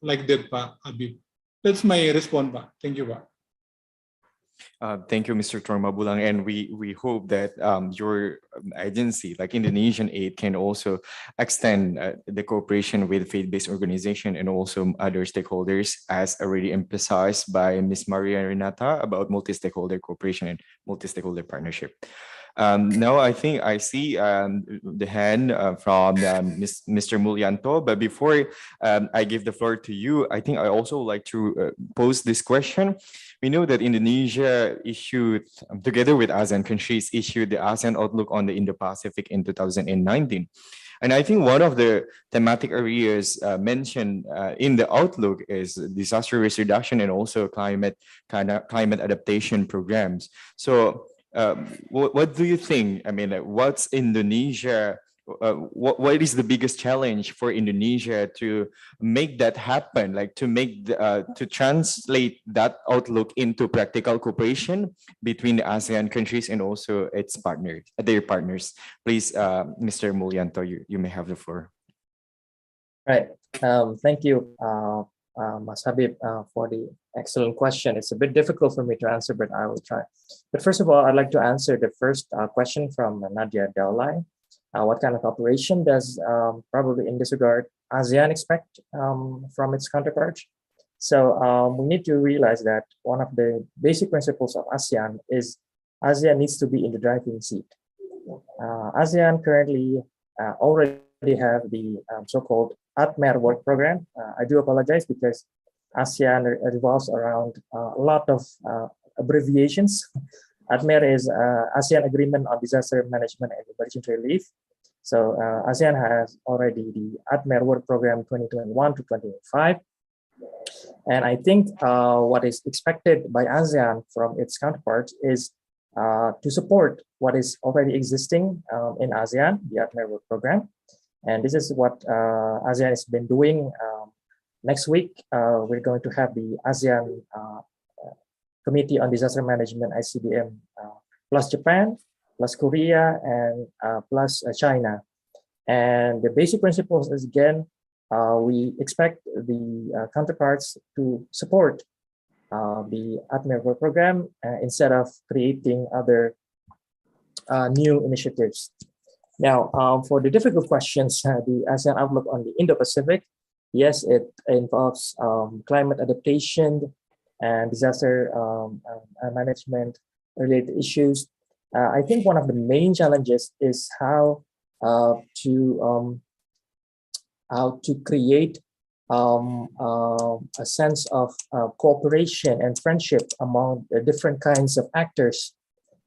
like that, Pak Habib. That's my response, Pak. Thank you, Pak. Thank you, Mr. Tormabulang, and we hope that your agency, like Indonesian Aid, can also extend the cooperation with faith-based organization and also other stakeholders, as already emphasized by Ms. Maria Renata about multi-stakeholder cooperation and multi-stakeholder partnership. Now I think I see the hand from Mr. Mulyanto, but before I give the floor to you, I think I also like to pose this question. We know that Indonesia issued, together with ASEAN countries, issued the ASEAN Outlook on the Indo-Pacific in 2019. And I think one of the thematic areas mentioned in the Outlook is disaster risk reduction and also climate adaptation programs. So what do you think? I mean, what's Indonesia? What is the biggest challenge for Indonesia to make that happen? Like to translate that outlook into practical cooperation between the ASEAN countries and also its partners, their partners. Please, Mr. Mulyanto, you may have the floor. Right. Thank you, Mas Habib, for the excellent question. It's a bit difficult for me to answer, but I will try. But first of all, I'd like to answer the first question from Nadia Daulay. What kind of cooperation does probably in this regard ASEAN expect from its counterparts? So we need to realize that one of the basic principles of ASEAN is ASEAN needs to be in the driving seat. ASEAN currently already have the so-called ADMER work program. I do apologize because ASEAN revolves around a lot of abbreviations. ADMER is ASEAN Agreement on Disaster Management and Emergency Relief. So ASEAN has already the ADMER Work Program 2021 to 2025. And I think what is expected by ASEAN from its counterparts is to support what is already existing in ASEAN, the ADMER Work Program. And this is what ASEAN has been doing. Next week, we're going to have the ASEAN Committee on Disaster Management, ICDM, plus Japan, plus Korea, and plus China. And the basic principles is, again, we expect the counterparts to support the ADMER Work Program instead of creating other new initiatives. Now, for the difficult questions, the ASEAN Outlook on the Indo-Pacific, yes, it involves climate adaptation and disaster management related issues. I think one of the main challenges is how to create a sense of cooperation and friendship among the different kinds of actors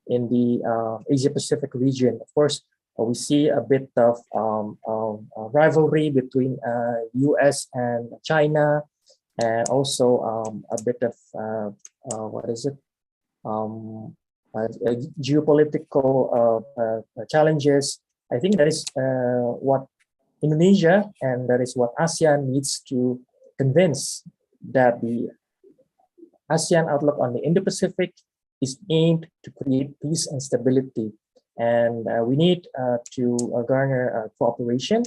in the Asia-Pacific region. Of course, we see a bit of rivalry between US and China, and also a bit of geopolitical challenges. I think that is what Indonesia and that is what ASEAN needs to convince, that the ASEAN Outlook on the Indo-Pacific is aimed to create peace and stability. And we need to garner cooperation,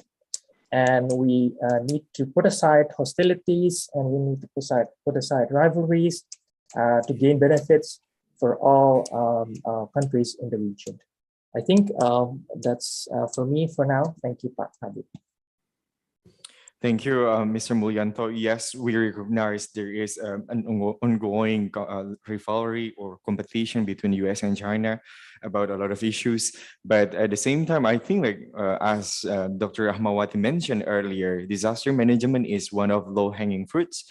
and we need to put aside hostilities, and we need to put aside rivalries to gain benefits for all countries in the region. I think that's for me for now. Thank you, Pak Habib. Thank you, Mr. Mulyanto. Yes, we recognize there is an ongoing rivalry or competition between US and China about a lot of issues. But at the same time, I think as Dr. Rahmawati mentioned earlier, disaster management is one of low-hanging fruits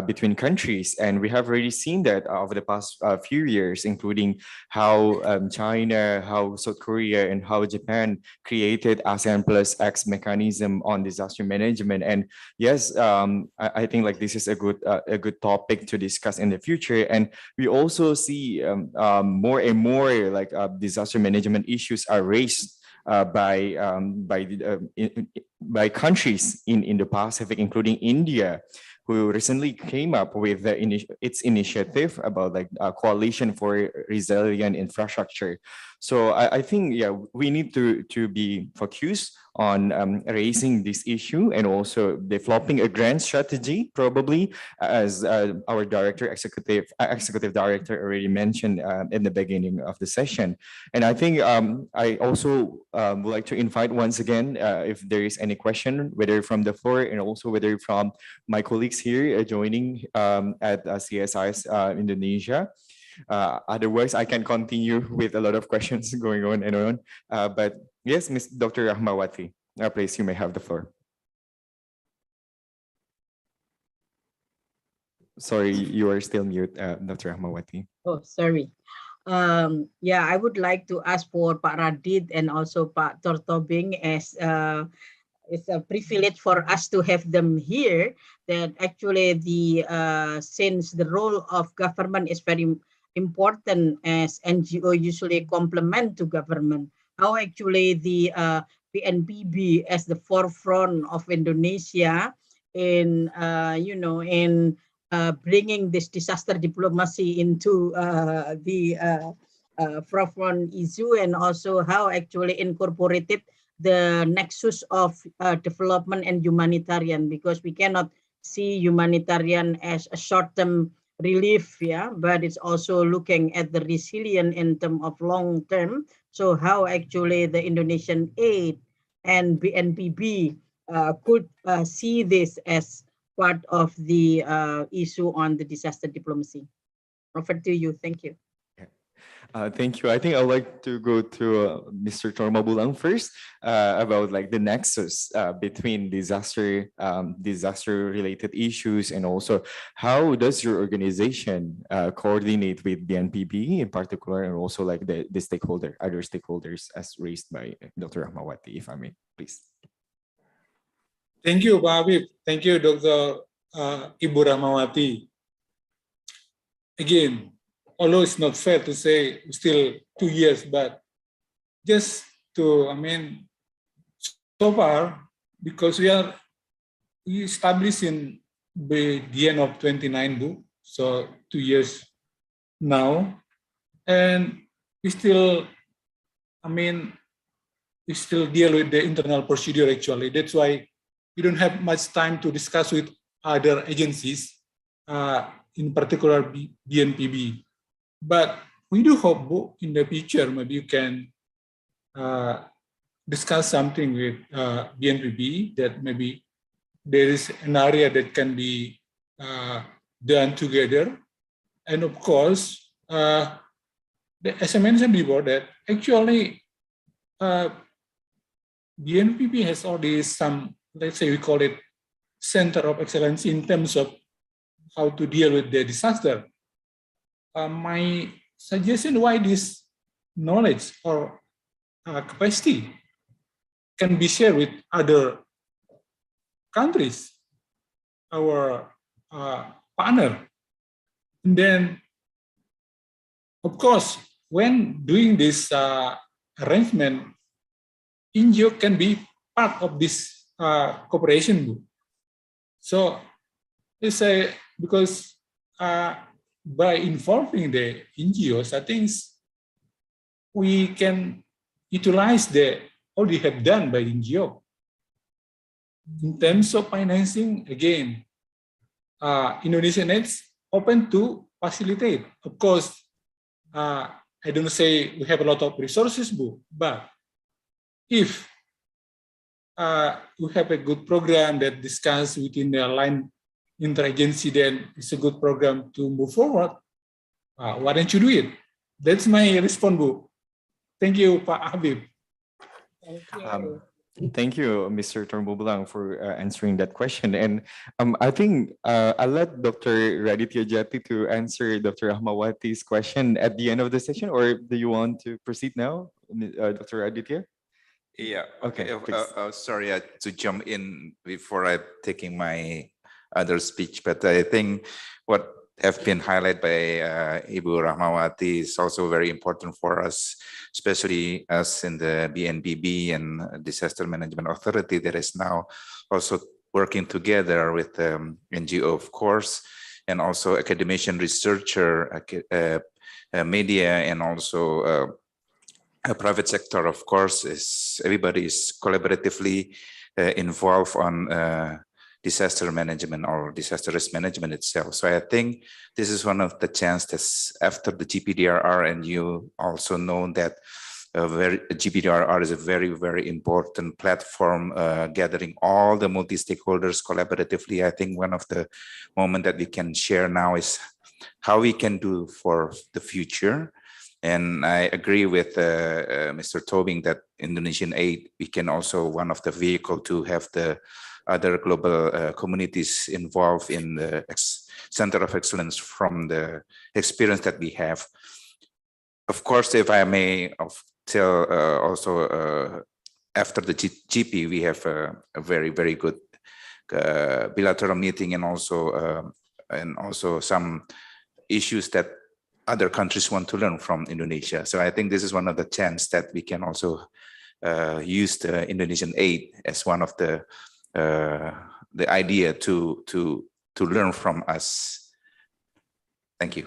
between countries. And we have already seen that over the past few years, including how China, how South Korea, and how Japan created ASEAN Plus X mechanism on disaster management. And yes, I think this is a good topic to discuss in the future. And we also see more and more disaster management issues are raised by countries in Indo-Pacific, including India, who recently came up with its initiative about like a coalition for resilient infrastructure. So I think, yeah, we need to be focused on raising this issue and also developing a grand strategy, probably, as our executive director already mentioned in the beginning of the session. And I think I also would like to invite once again, if there is any question, whether from the floor and also whether from my colleagues here joining at CSIS Indonesia. Otherwise, I can continue with a lot of questions going on and on. But yes, Ms. Dr. Rahmawati, please, you may have the floor. Sorry, you are still mute, Dr. Rahmawati. Oh, sorry. Yeah, I would like to ask for Pak Radit and also Pak Tormabulang, as it's a privilege for us to have them here, that actually since the role of government is very important, as NGO usually complement to government, how actually the BNPB as the forefront of Indonesia in bringing this disaster diplomacy into the forefront issue, and also how actually incorporated the nexus of development and humanitarian, because we cannot see humanitarian as a short-term relief, yeah, but it's also looking at the resilient in terms of long-term. So how actually the Indonesian aid and BNPB could see this as part of the issue on the disaster diplomacy. Over to you. Thank you. Thank you. I think I'd like to go to Mr. Tormabulang first about like the nexus between disaster-related issues, and also how does your organization coordinate with BNPB in particular, and also like the other stakeholders as raised by Dr. Rahmawati, if I may, please. Thank you, Pak Habib. Thank you, Dr. Ibu Rahmawati. Again, although it's not fair to say still 2 years, but just to, so far, because we established in the end of 29, so 2 years now, and we still, we still deal with the internal procedure actually. That's why we don't have much time to discuss with other agencies, in particular BNPB. But we do hope in the future, maybe you can discuss something with BNPB, that maybe there is an area that can be done together. And of course, as I mentioned before, that actually BNPB has already some, let's say we call it center of excellence in terms of how to deal with the disaster. My suggestion why this knowledge or capacity can be shared with other countries, our partner. And then, of course, when doing this arrangement, NGO can be part of this cooperation. So it's because by involving the NGOs, I think we can utilize all they have done by NGO. In terms of financing, again, Indonesian is open to facilitate. Of course, I don't say we have a lot of resources, but if we have a good program that discuss within the line interagency, then it's a good program to move forward. Why don't you do it? That's my response, Bu. Thank you, Pak Habib. Thank you, Mr. Tormabulang, for answering that question. And I think I'll let Dr. Raditya Jati to answer Dr. Rahmawati's question at the end of the session, or do you want to proceed now, Dr. Raditya? Yeah. Okay. Sorry to jump in before I taking my other speech, but I think what have been highlighted by Ibu Rahmawati is also very important for us, especially us in the BNPB and Disaster Management Authority that is now also working together with NGO, of course, and also academician, researcher, media, and also a private sector, of course. Everybody is collaboratively involved on disaster management or disaster risk management itself. So I think this is one of the chances after the GPDRR, and you also know that GPDRR is a very, very important platform gathering all the multi-stakeholders collaboratively. I think one of the moments that we can share now is how we can do for the future. And I agree with Mr. Tobing that Indonesian aid, we can also one of the vehicle to have the other global communities involved in the Center of Excellence from the experience that we have. Of course, if I may tell also after the GP, we have a very, very good bilateral meeting and also some issues that other countries want to learn from Indonesia. So I think this is one of the chances that we can also use the Indonesian aid as one of the idea to learn from us. Thank you.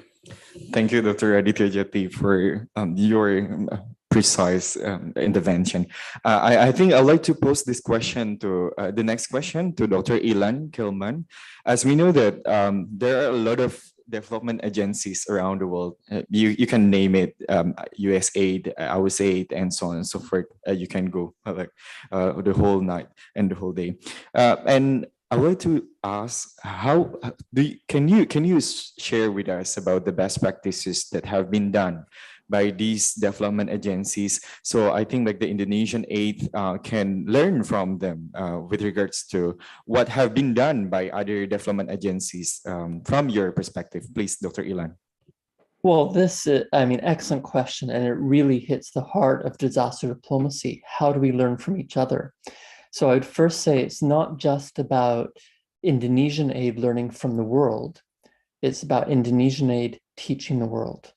Thank you, Dr. Raditya Jati, for your precise intervention. I think I'd like to pose this question to the next question to Dr. Ilan Kelman. As we know that there are a lot of development agencies around the world. You can name it, USAID, USAID, and so on and so forth. You can go like the whole night and the whole day. And I would like to ask, can you share with us about the best practices that have been done by these development agencies? So I think like the Indonesian aid can learn from them with regards to what have been done by other development agencies from your perspective. Please, Dr. Ilan. Well, this is, excellent question, and it really hits the heart of disaster diplomacy. How do we learn from each other? So I'd first say it's not just about Indonesian aid learning from the world. It's about Indonesian aid teaching the world.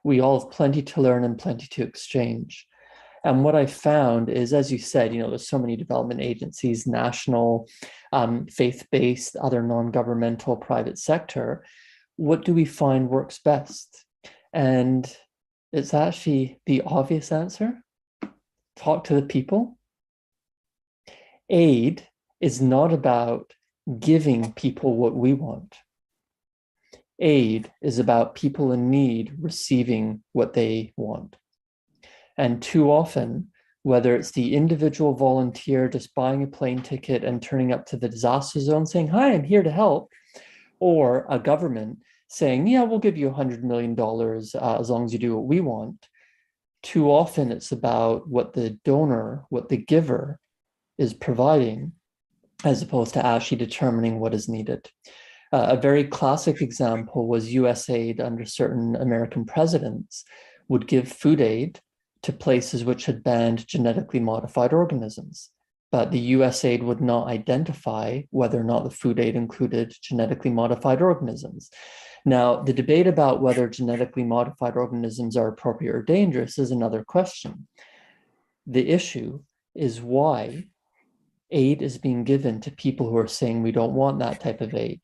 We all have plenty to learn and plenty to exchange. And what I found is, as you said, there's so many development agencies, national, faith-based, other non-governmental, private sector. What do we find works best? And it's actually the obvious answer. Talk to the people. Aid is not about giving people what we want. Aid is about people in need receiving what they want. And too often, whether it's the individual volunteer just buying a plane ticket and turning up to the disaster zone saying, "Hi, I'm here to help," or a government saying, "Yeah, we'll give you $100 million as long as you do what we want," too often it's about what the donor, what the giver is providing, as opposed to actually determining what is needed. A very classic example was USAID under certain American presidents would give food aid to places which had banned genetically modified organisms. But the USAID would not identify whether or not the food aid included genetically modified organisms. Now, the debate about whether genetically modified organisms are appropriate or dangerous is another question. The issue is why aid is being given to people who are saying we don't want that type of aid.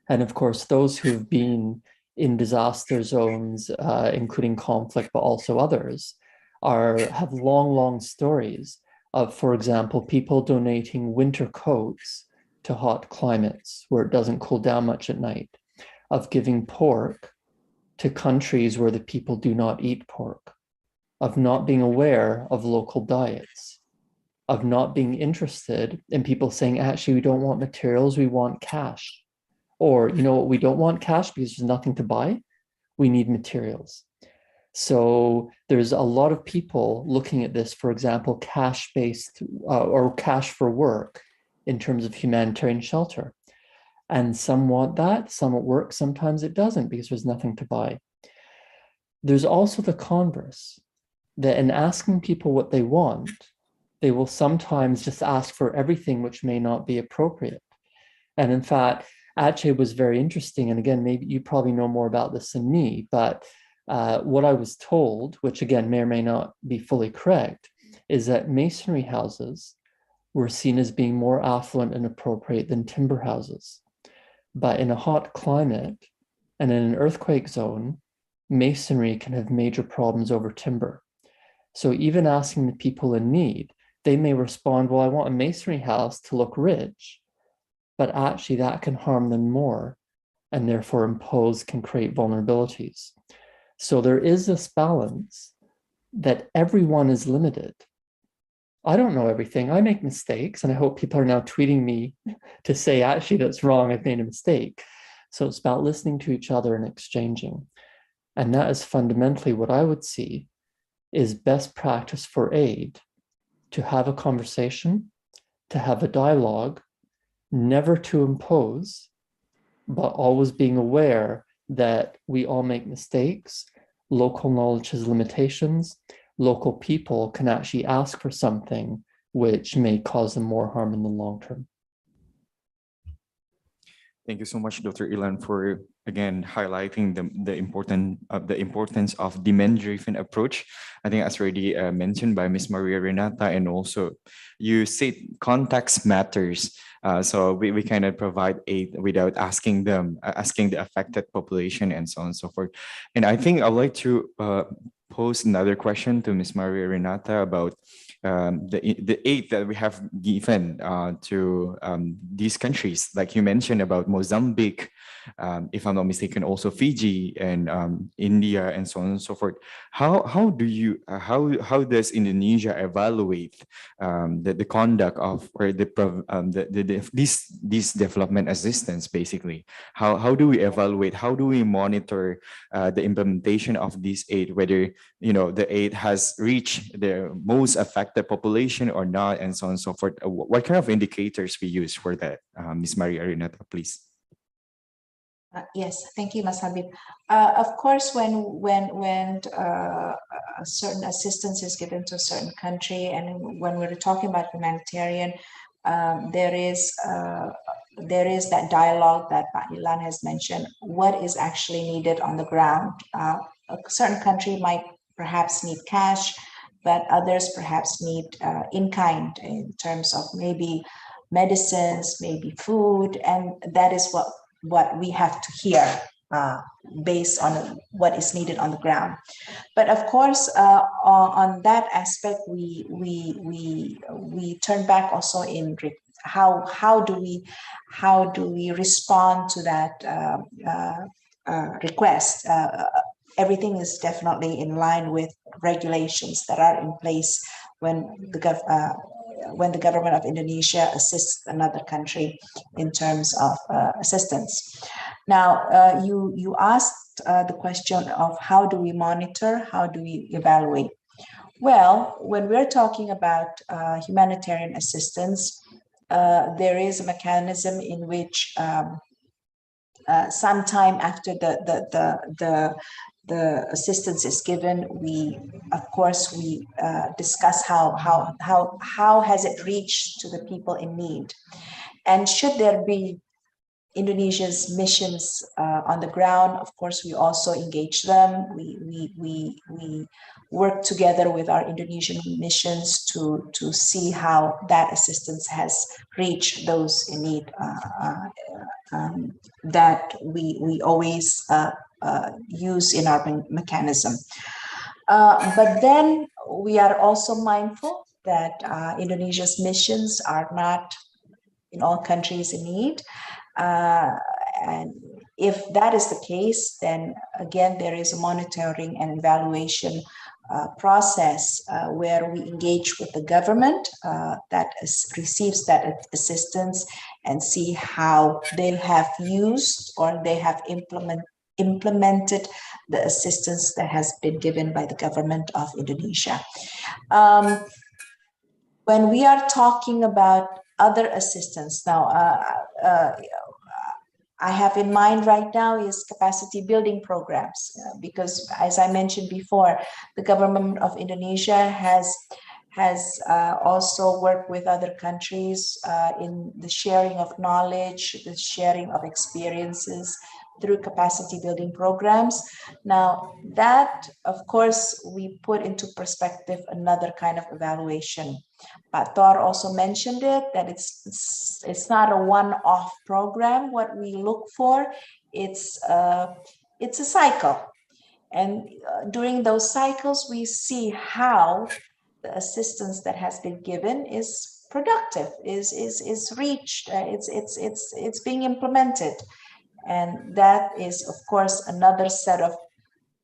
And of course, those who have been in disaster zones, including conflict, but also others, have long stories of, for example, people donating winter coats to hot climates where it doesn't cool down much at night, of giving pork to countries where the people do not eat pork, of not being aware of local diets, of not being interested in people saying, actually, we don't want materials, we want cash. Or, you know what, we don't want cash because there's nothing to buy, we need materials. So there's a lot of people looking at this, for example, cash-based or cash for work in terms of humanitarian shelter. And some want that, some it works, sometimes it doesn't because there's nothing to buy. There's also the converse, that in asking people what they want, they will sometimes just ask for everything which may not be appropriate. And in fact, Aceh was very interesting. And again, maybe you probably know more about this than me, but what I was told, which again may or may not be fully correct, is that masonry houses were seen as being more affluent and appropriate than timber houses. But in a hot climate and in an earthquake zone, masonry can have major problems over timber. So even asking the people in need, they may respond, well, I want a masonry house to look rich, but actually that can harm them more and therefore can create vulnerabilities. So there is this balance that everyone is limited. I don't know everything. I make mistakes, and I hope people are now tweeting me to say, actually, that's wrong. I've made a mistake. So it's about listening to each other and exchanging. And that is fundamentally what I would see is best practice for aid, to have a conversation, to have a dialogue, never to impose, but always being aware that we all make mistakes. Local knowledge has limitations. Local people can actually ask for something which may cause them more harm in the long term. Thank you so much, Dr. Ilan, for again highlighting the importance of demand-driven approach. I think as already mentioned by Ms. Maria Renata, and also you said context matters. So we cannot provide aid without asking the affected population and so on and so forth. And I think I'd like to pose another question to Ms. Maria Renata about the aid that we have given to these countries, like you mentioned about Mozambique, if I'm not mistaken, also Fiji and India and so on and so forth. How does Indonesia evaluate the conduct of or this development assistance basically? How do we evaluate? How do we monitor the implementation of this aid, whether the aid has reached the most affected population or not, and so on and so forth? What kind of indicators we use for that? Ms. Maria Renata, please. Yes, thank you, Mas Habib. Of course, when certain assistance is given to a certain country, and when we're talking about humanitarian, there is that dialogue that Ilan has mentioned. What is actually needed on the ground? A certain country might perhaps need cash, but others perhaps need in kind in terms of maybe medicines, maybe food, and that is what we have to hear based on what is needed on the ground. But of course, on that aspect, we turn back also in how do we respond to that request? Everything is definitely in line with regulations that are in place when the government of Indonesia assists another country in terms of assistance. Now, you asked the question of how do we monitor, how do we evaluate? Well, when we're talking about humanitarian assistance, there is a mechanism in which sometime after the assistance is given, we discuss how has it reached to the people in need, and should there be Indonesia's missions on the ground, of course we also engage them. We work together with our Indonesian missions to see how that assistance has reached those in need that we always use in our mechanism. But then we are also mindful that Indonesia's missions are not in all countries in need. And if that is the case, then again, there is a monitoring and evaluation process where we engage with the government that receives that assistance and see how they have used or they have implemented the assistance that has been given by the government of Indonesia. When we are talking about other assistance, now I have in mind right now is capacity building programs, because as I mentioned before, the government of Indonesia has also worked with other countries in the sharing of knowledge, the sharing of experiences through capacity building programs. Now that, of course, we put into perspective another kind of evaluation. Pak Tor also mentioned it, that it's not a one-off program. What we look for, it's a cycle. And during those cycles, we see how the assistance that has been given is productive, is reached, it's being implemented. And that is, of course, another set of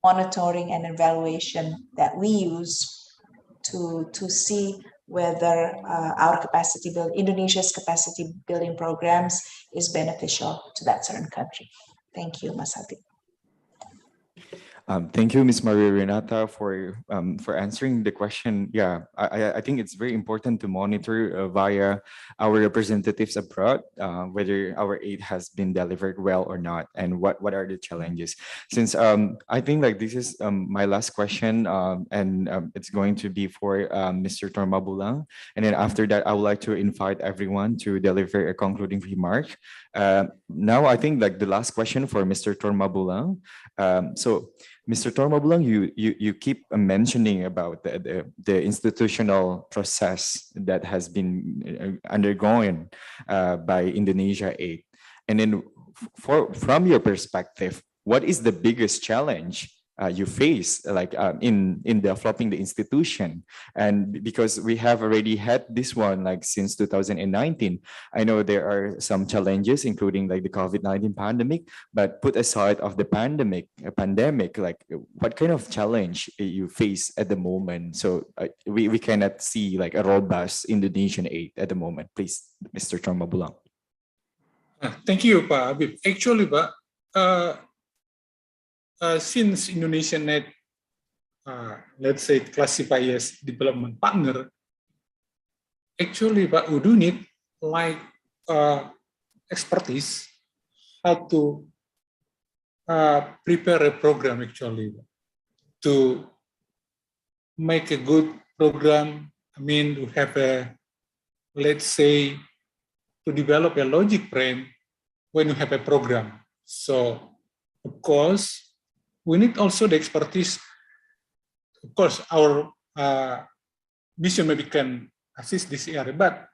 monitoring and evaluation that we use to see whether Indonesia's capacity building programs is beneficial to that certain country. Thank you, Mas Habib. Thank you, Ms. Maria Renata, for answering the question. Yeah, I think it's very important to monitor via our representatives abroad whether our aid has been delivered well or not, and what are the challenges. Since I think like this is my last question, and it's going to be for Mr. Tormabulang, and then after that, I would like to invite everyone to deliver a concluding remark. Now, I think like the last question for Mr. Tormabulang. So, Mr. Tormabulang, you keep mentioning about the institutional process that has been undergone by Indonesia Aid, and then from your perspective, what is the biggest challenge you face, like in developing the institution? And because we have already had this one like since 2019, I know there are some challenges, including like the COVID-19 pandemic, but put aside of the pandemic, like what kind of challenge you face at the moment? So we cannot see like a robust Indonesian aid at the moment. Please, Mr. Tormabulang. Thank you, Pak Habib. Actually, Pak, since Indonesian aid, let's say, classified as development partner, actually, Pak, we do need like expertise how to prepare a program actually to make a good program. I mean, we have a, let's say, to develop a logic frame when you have a program. So, of course, we need also the expertise. Of course, our mission maybe can assist this area, but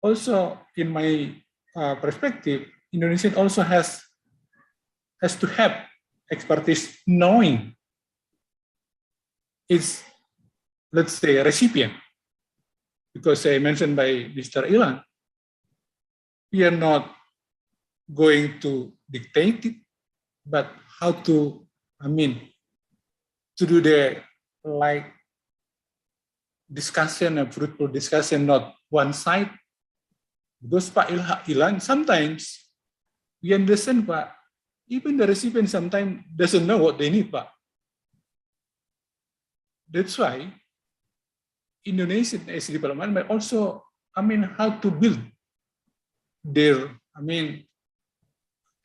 also in my perspective, Indonesia also has to have expertise knowing its, let's say, recipient. Because I mentioned by Mr. Ilan, we are not going to dictate it, but how to, I mean, to do the like discussion, a fruitful discussion, not one side. Because Pak Ilan, sometimes we understand, Pak, even the recipient sometimes doesn't know what they need, Pak. That's why Indonesian as development, but also, I mean, how to build their, I mean,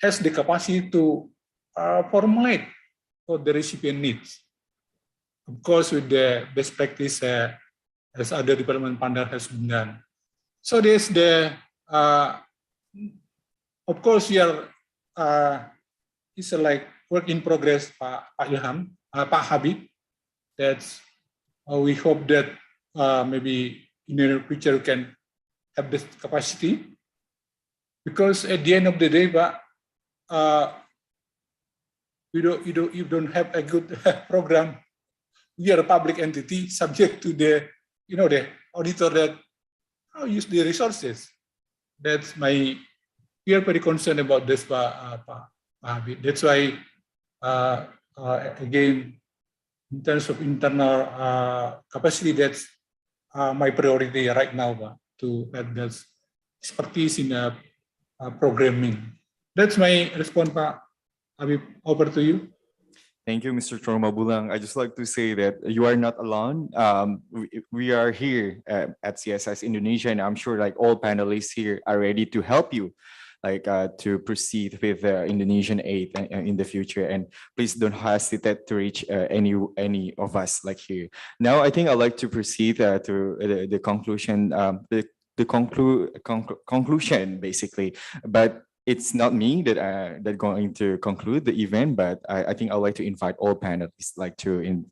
has the capacity to formulate what the recipient needs. Of course, with the best practice as other development partner has been done. So there's the, of course, here it's a like work in progress, Pak Habib. That's we hope that maybe in the near future we can have this capacity, because at the end of the day, Pak, you don't have a good program. We are a public entity subject to the, the auditor that how use the resources. That's we are very concerned about this, Pak Habib. That's why, again, in terms of internal capacity, that's my priority right now, Pak, to have that expertise in programming. That's my response, Pak Habib. Over to you. Thank you, Mr. Tormabulang. I just like to say that you are not alone. We are here at CSIS Indonesia, and I'm sure like all panelists here are ready to help you to proceed with Indonesian aid in the future. And please don't hesitate to reach any of us like here. Now, I think I'd like to proceed to the conclusion, conclusion basically, but it's not me that going to conclude the event, but I think I'd like to invite all panelists to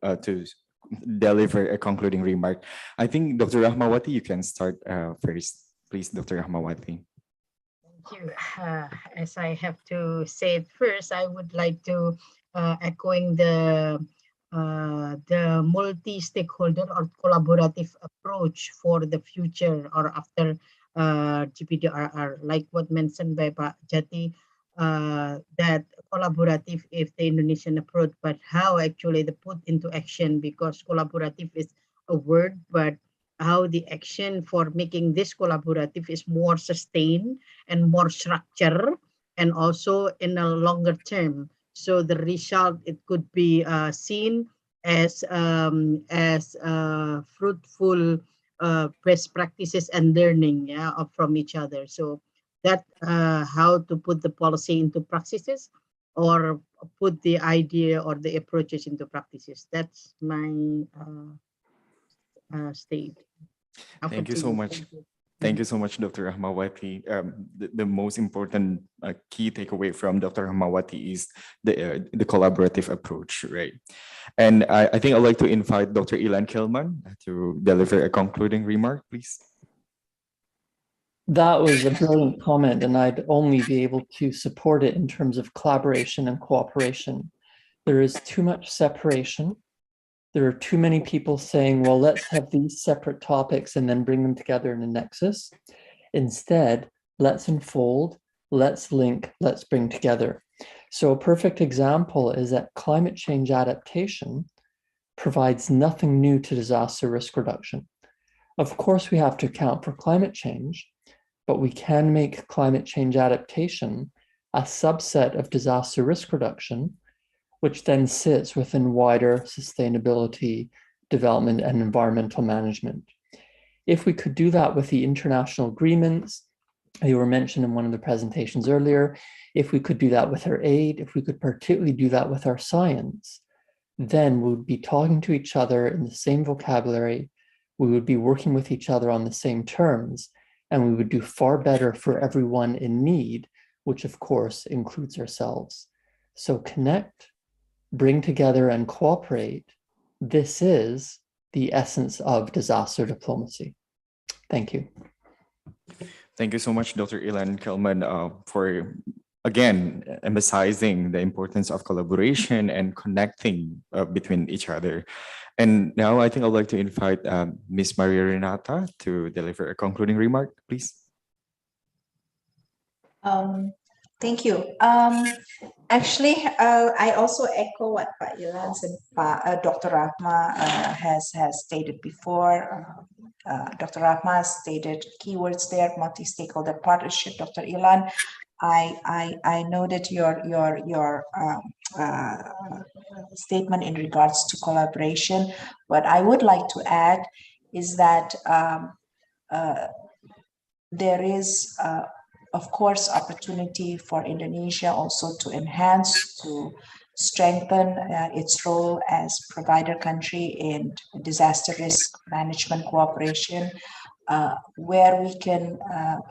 deliver a concluding remark. I think Dr. Rahmawati, you can start first, please, Dr. Rahmawati. Thank you. As I have to say it first, I would like to echoing the multi-stakeholder or collaborative approach for the future or after GPDRR, like what mentioned by Pak Jati, that collaborative is the Indonesian approach, but how actually the put into action, because collaborative is a word, but how the action for making this collaborative is more sustained and more structured, and also in a longer term. So the result, it could be seen as fruitful best practices and learning from each other. So that how to put the policy into practices or put the idea or the approaches into practices. That's my state. Thank you so much. Thank you so much, Dr. Rahmawati. The most important key takeaway from Dr. Rahmawati is the collaborative approach, right? And I think I'd like to invite Dr. Ilan Kelman to deliver a concluding remark, please. That was a brilliant comment, and I'd only be able to support it in terms of collaboration and cooperation. There is too much separation. There are too many people saying, well, let's have these separate topics and then bring them together in a nexus. Instead, let's unfold, let's link, let's bring together. So a perfect example is that climate change adaptation provides nothing new to disaster risk reduction. Of course, we have to account for climate change, but we can make climate change adaptation a subset of disaster risk reduction, which then sits within wider sustainability, development, and environmental management. If we could do that with the international agreements, they were mentioned in one of the presentations earlier, if we could do that with our aid, if we could particularly do that with our science, then we would be talking to each other in the same vocabulary, we would be working with each other on the same terms, and we would do far better for everyone in need, which of course includes ourselves. So connect, bring together, and cooperate. This is the essence of disaster diplomacy. Thank you. Thank you so much, Dr. Ilan Kelman, for again emphasizing the importance of collaboration and connecting between each other. And now I think I'd like to invite Ms. Maria Renata to deliver a concluding remark, please. Thank you. Actually, I also echo what Pak Ilan and Dr. Rahma has stated before. Dr. Rahma has stated keywords there: multi-stakeholder partnership. Dr. Ilan, I noted your statement in regards to collaboration. What I would like to add is that there is of course, opportunity for Indonesia also to enhance, to strengthen its role as provider country in disaster risk management cooperation, where we can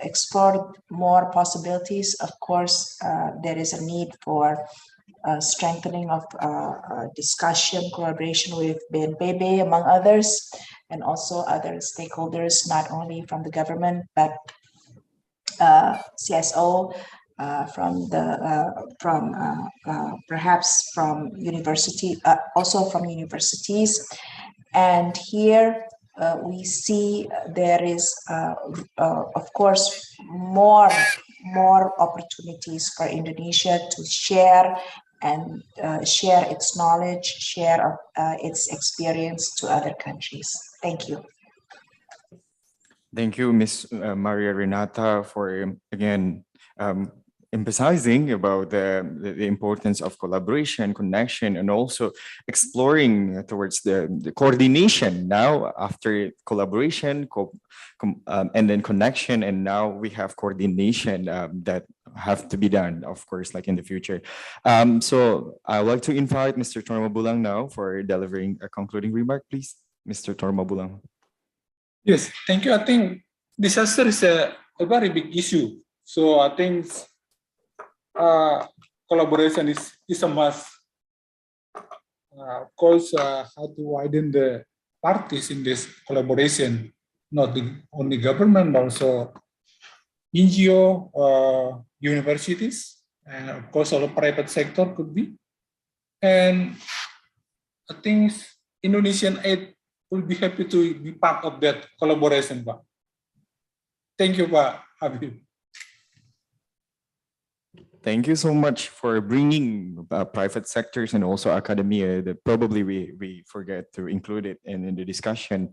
explore more possibilities. Of course, there is a need for strengthening of discussion, collaboration with BNPB, among others, and also other stakeholders, not only from the government, but CSO, perhaps from university, also from universities. And here we see there is, of course, more opportunities for Indonesia to share and share its knowledge, share its experience to other countries. Thank you. Thank you, Ms. Maria Renata, for again emphasizing about the importance of collaboration, connection, and also exploring towards the coordination now after collaboration and then connection, and now we have coordination that have to be done, of course, like in the future. So I'd like to invite Mr. Tormabulang now for delivering a concluding remark, please. Mr. Tormabulang. Yes, thank you. I think disaster is a very big issue. So I think collaboration is a must. Of course, how to widen the parties in this collaboration, not only government, but also NGO, universities, and of course, all private sector could be. And I think Indonesian aid will be happy to be part of that collaboration, Pak. Thank you, Pak Habib. Thank you so much for bringing private sectors and also academia that probably we forget to include it in the discussion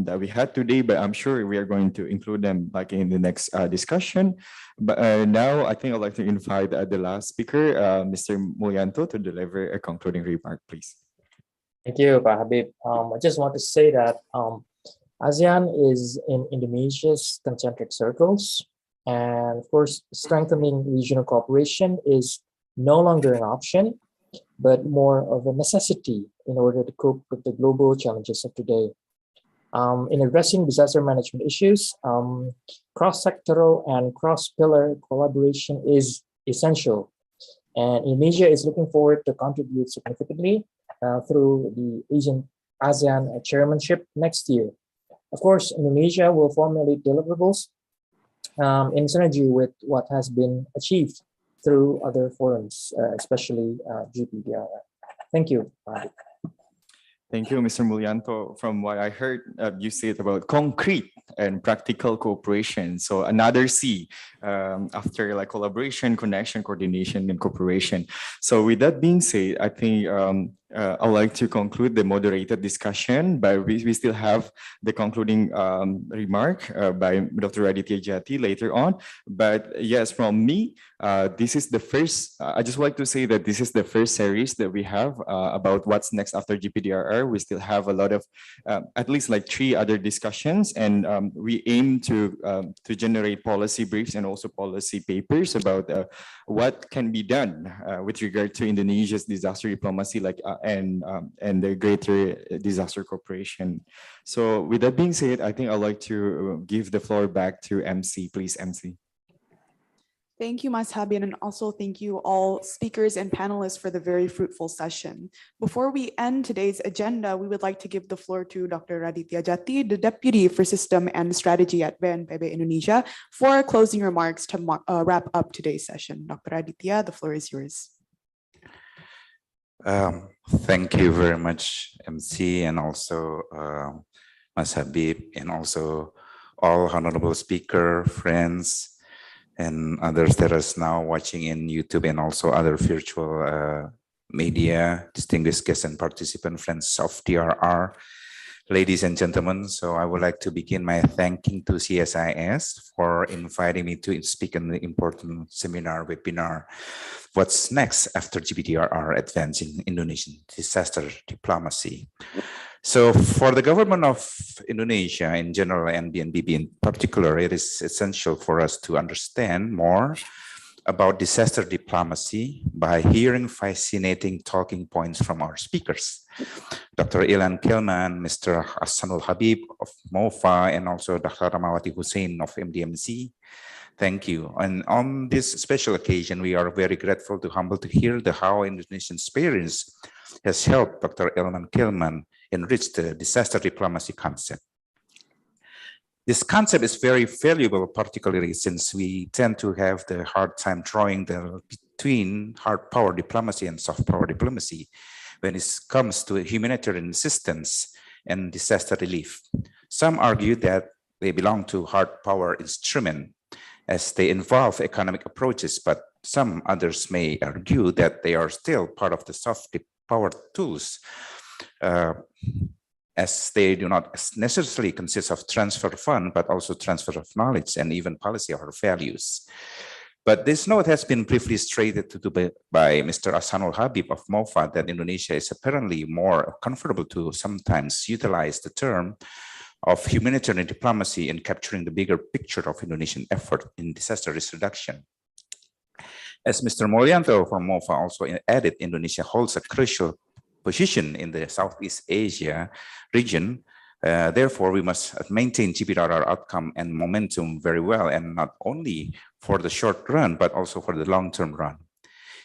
that we had today, but I'm sure we are going to include them like in the next discussion. But now I think I'd like to invite the last speaker, Mr. Mulyanto, to deliver a concluding remark, please. Thank you, Pak Habib. I just want to say that ASEAN is in Indonesia's concentric circles. And of course, strengthening regional cooperation is no longer an option, but more of a necessity in order to cope with the global challenges of today. In addressing disaster management issues, cross-sectoral and cross-pillar collaboration is essential. And Indonesia is looking forward to contribute significantly through the ASEAN chairmanship next year. Of course, Indonesia will formulate deliverables in synergy with what has been achieved through other forums, especially GPDRR. Thank you. Thank you, Mr. Mulyanto. From what I heard, you said about concrete and practical cooperation. So another C after like collaboration, connection, coordination, and cooperation. So with that being said, I think I'd like to conclude the moderated discussion, but we still have the concluding remark by Dr. Raditya Jati later on. But yes, from me, this is the first, I just like to say that this is the first series that we have about what's next after GPDRR. We still have a lot of, at least like 3 other discussions, and we aim to generate policy briefs and also policy papers about what can be done with regard to Indonesia's disaster diplomacy, like and the greater disaster cooperation. So with that being said, I think I'd like to give the floor back to MC. Please, MC. Thank you, Mas Habib, and also thank you all speakers and panelists for the very fruitful session. Before we end today's agenda, we would like to give the floor to Dr. Raditya Jati, the Deputy for System and Strategy at BNPB Indonesia, for closing remarks to wrap up today's session. Dr. Raditya, the floor is yours. Thank you very much, MC, and also Mas Habib, and also all honorable speaker, friends, and others that are now watching in YouTube and also other virtual media, distinguished guests and participant, friends of DRR, ladies and gentlemen. So I would like to begin my thanking to CSIS for inviting me to speak in the important seminar webinar, What's Next After GPDRR, Advancing Indonesian Disaster Diplomacy. So for the government of Indonesia in general and BNPB in particular, it is essential for us to understand more about disaster diplomacy by hearing fascinating talking points from our speakers. Dr. Ilan Kelman, Mr. Achsanul Habib of MOFA, and also Dr. Rahmawati Husein of MDMC. Thank you. And on this special occasion, we are very grateful to humble to hear how Indonesian experience has helped Dr. Ilan Kelman enrich the disaster diplomacy concept. This concept is very valuable, particularly since we tend to have the hard time drawing between hard power diplomacy and soft power diplomacy when it comes to humanitarian assistance and disaster relief. Some argue that they belong to hard power instrument as they involve economic approaches, but some others may argue that they are still part of the soft power tools, as they do not necessarily consist of transfer of fund, but also transfer of knowledge and even policy or values. But this note has been briefly stated by Mr. Achsanul Habib of MOFA that Indonesia is apparently more comfortable to sometimes utilize the term of humanitarian diplomacy in capturing the bigger picture of Indonesian effort in disaster risk reduction. As Mr. Mulyanto from MOFA also added, Indonesia holds a crucial position in the Southeast Asia region. Therefore, we must maintain GPDRR outcome and momentum very well, and not only for the short run, but also for the long-term run.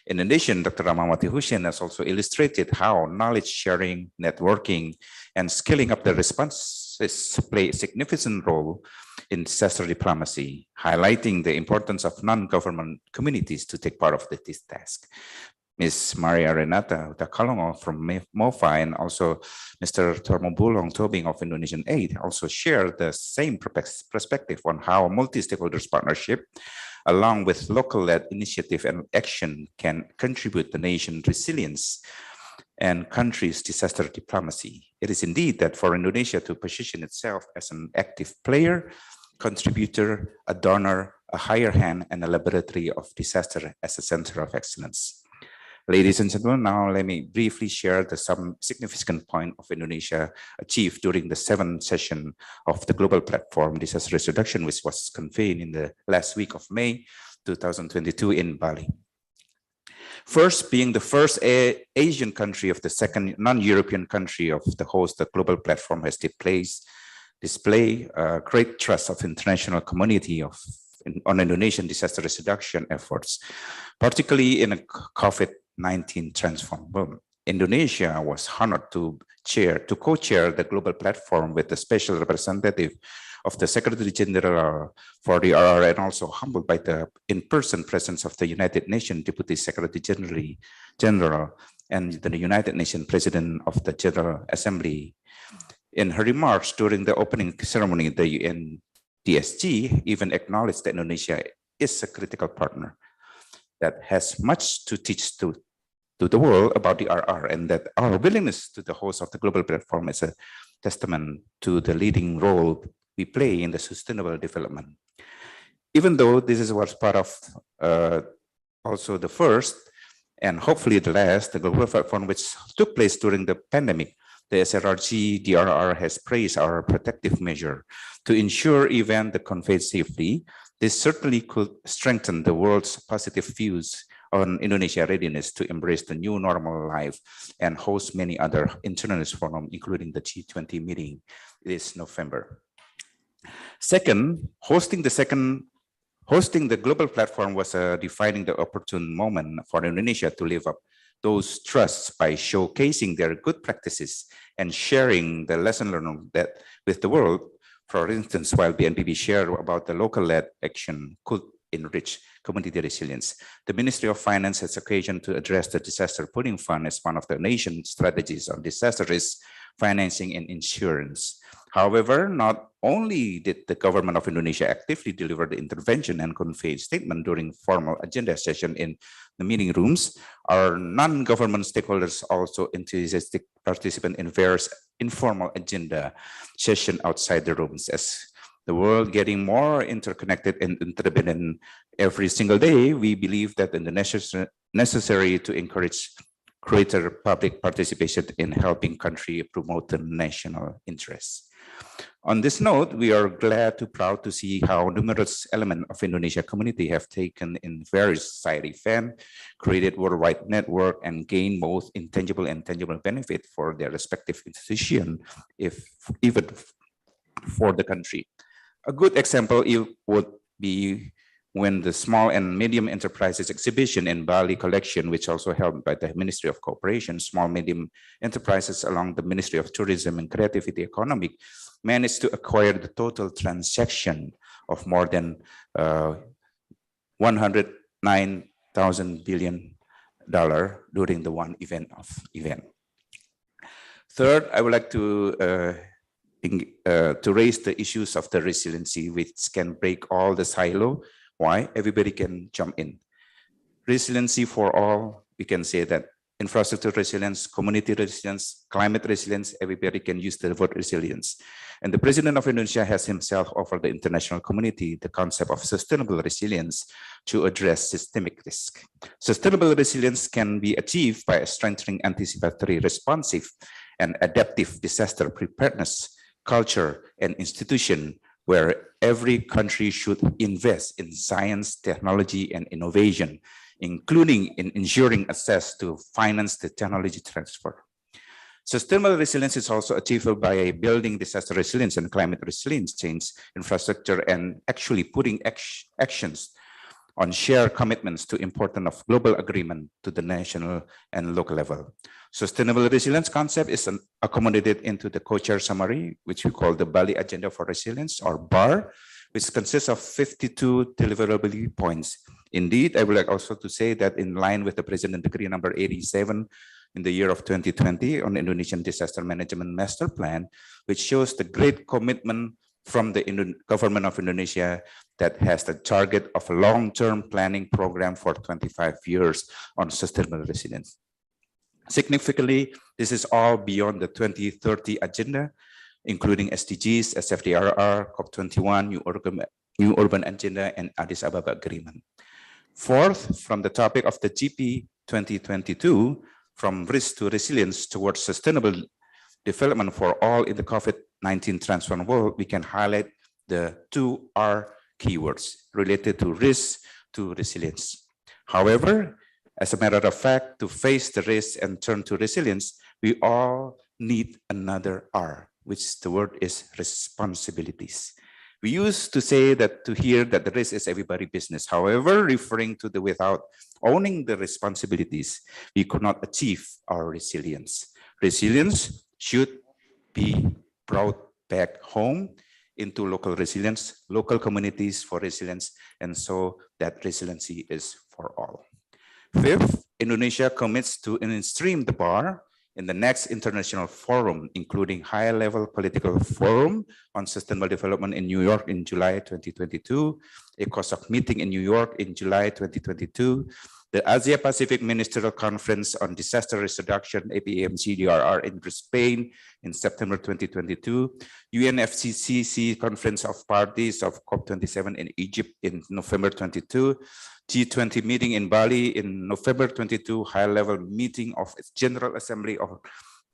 In addition, Dr. Rahmawati Husein has also illustrated how knowledge sharing, networking, and scaling up the responses play a significant role in disaster diplomacy, highlighting the importance of non-government communities to take part of this task. Ms. Maria Renata Hutagalung from MOFA and also Mr. Tormabulang Lumantobing of Indonesian Aid also share the same perspective on how multi-stakeholders partnership along with local-led initiative and action can contribute the nation's resilience and country's disaster diplomacy. It is indeed that for Indonesia to position itself as an active player, contributor, a donor, a higher hand, and a laboratory of disaster as a center of excellence. Ladies and gentlemen, now let me briefly share some significant point of Indonesia achieved during the 7th session of the Global Platform Disaster Risk Reduction, which was convened in the last week of May 2022 in Bali. First, being the first Asian country of the second non-European country of the host, the Global Platform has display great trust of international community on Indonesian disaster risk reduction efforts, particularly in a COVID-19 transformed world. Indonesia was honored to co-chair the Global Platform with the special representative of the Secretary General for the RR, and also humbled by the in-person presence of the United Nations Deputy Secretary General and the United Nations President of the General Assembly. In her remarks during the opening ceremony, the UNDSG even acknowledged that Indonesia is a critical partner that has much to teach to the world about the RR, and that our willingness to the host of the Global Platform is a testament to the leading role we play in the sustainable development. Even though this was part of also the first and hopefully the last, the Global Platform which took place during the pandemic, the SRRG DRR has praised our protective measure to ensure event the conveyed safely. This certainly could strengthen the world's positive views on Indonesia readiness to embrace the new normal life and host many other internationalist forums, including the G20 meeting this November. Second, hosting the Global Platform was defining the opportune moment for Indonesia to live up those trusts by showcasing their good practices and sharing the lesson learned that with the world. For instance, while BNPB shared about the local-led action could enrich community resilience, the Ministry of Finance has occasion to address the disaster pooling fund as one of the nation's strategies on disaster risk financing and insurance. However, not only did the government of Indonesia actively deliver the intervention and convey statement during formal agenda session in the meeting rooms, our non-government stakeholders also enthusiastic participant in various informal agenda session outside the rooms. As the world getting more interconnected and interdependent every single day, we believe that the necessary to encourage greater public participation in helping country promote the national interests. On this note, we are proud to see how numerous elements of Indonesia community have taken in various society events, created worldwide network, and gained both intangible and tangible benefit for their respective institution, even for the country. A good example would be when the Small and Medium Enterprises exhibition in Bali collection, which also held by the Ministry of Cooperation, Small Medium Enterprises along the Ministry of Tourism and Creativity Economic, managed to acquire the total transaction of more than 109,000 billion during the one event. Third, I would like to raise the issues of the resiliency, which can break all the silo. Why? Everybody can jump in. Resiliency for all, we can say that infrastructure resilience, community resilience, climate resilience. Everybody can use the word resilience. And the President of Indonesia has himself offered the international community the concept of sustainable resilience to address systemic risk. Sustainable resilience can be achieved by strengthening anticipatory, responsive, and adaptive disaster preparedness, culture, and institution, where every country should invest in science, technology, and innovation, including in ensuring access to finance the technology transfer. Sustainable resilience is also achievable by building disaster resilience and climate resilience change infrastructure and actually putting actions on shared commitments to importance of global agreement to the national and local level. Sustainable resilience concept is accommodated into the co-chair summary, which we call the Bali Agenda for Resilience, or BAR, which consists of 52 deliverable points. Indeed, I would like also to say that in line with the President Decree number 87 in the year of 2020 on Indonesian Disaster Management Master Plan, which shows the great commitment from the government of Indonesia that has the target of a long-term planning program for 25 years on sustainable resilience. Significantly, this is all beyond the 2030 agenda, including SDGs, SFDRR, COP21, New Urban Agenda, and Addis Ababa Agreement. Fourth, from the topic of the GP 2022, from risk to resilience towards sustainable development for all in the COVID-19 transformed world, we can highlight the 2R keywords related to risk to resilience. However, as a matter of fact, to face the risk and turn to resilience, we all need another R, which the word is responsibilities. We used to say that to hear that the risk is everybody's business. However, referring to the without owning the responsibilities, we could not achieve our resilience. Resilience should be brought back home into local resilience, local communities for resilience, and so that resiliency is for all. Fifth, Indonesia commits to stream the bar in the next international forum, including high-level political forum on sustainable development in New York in July 2022, a COSOC meeting in New York in July 2022, the Asia-Pacific Ministerial Conference on Disaster Risk Reduction, APMCDRR in Spain in September 2022, UNFCCC Conference of Parties of COP27 in Egypt in November 22, G20 meeting in Bali in November 22, high-level meeting of its General Assembly of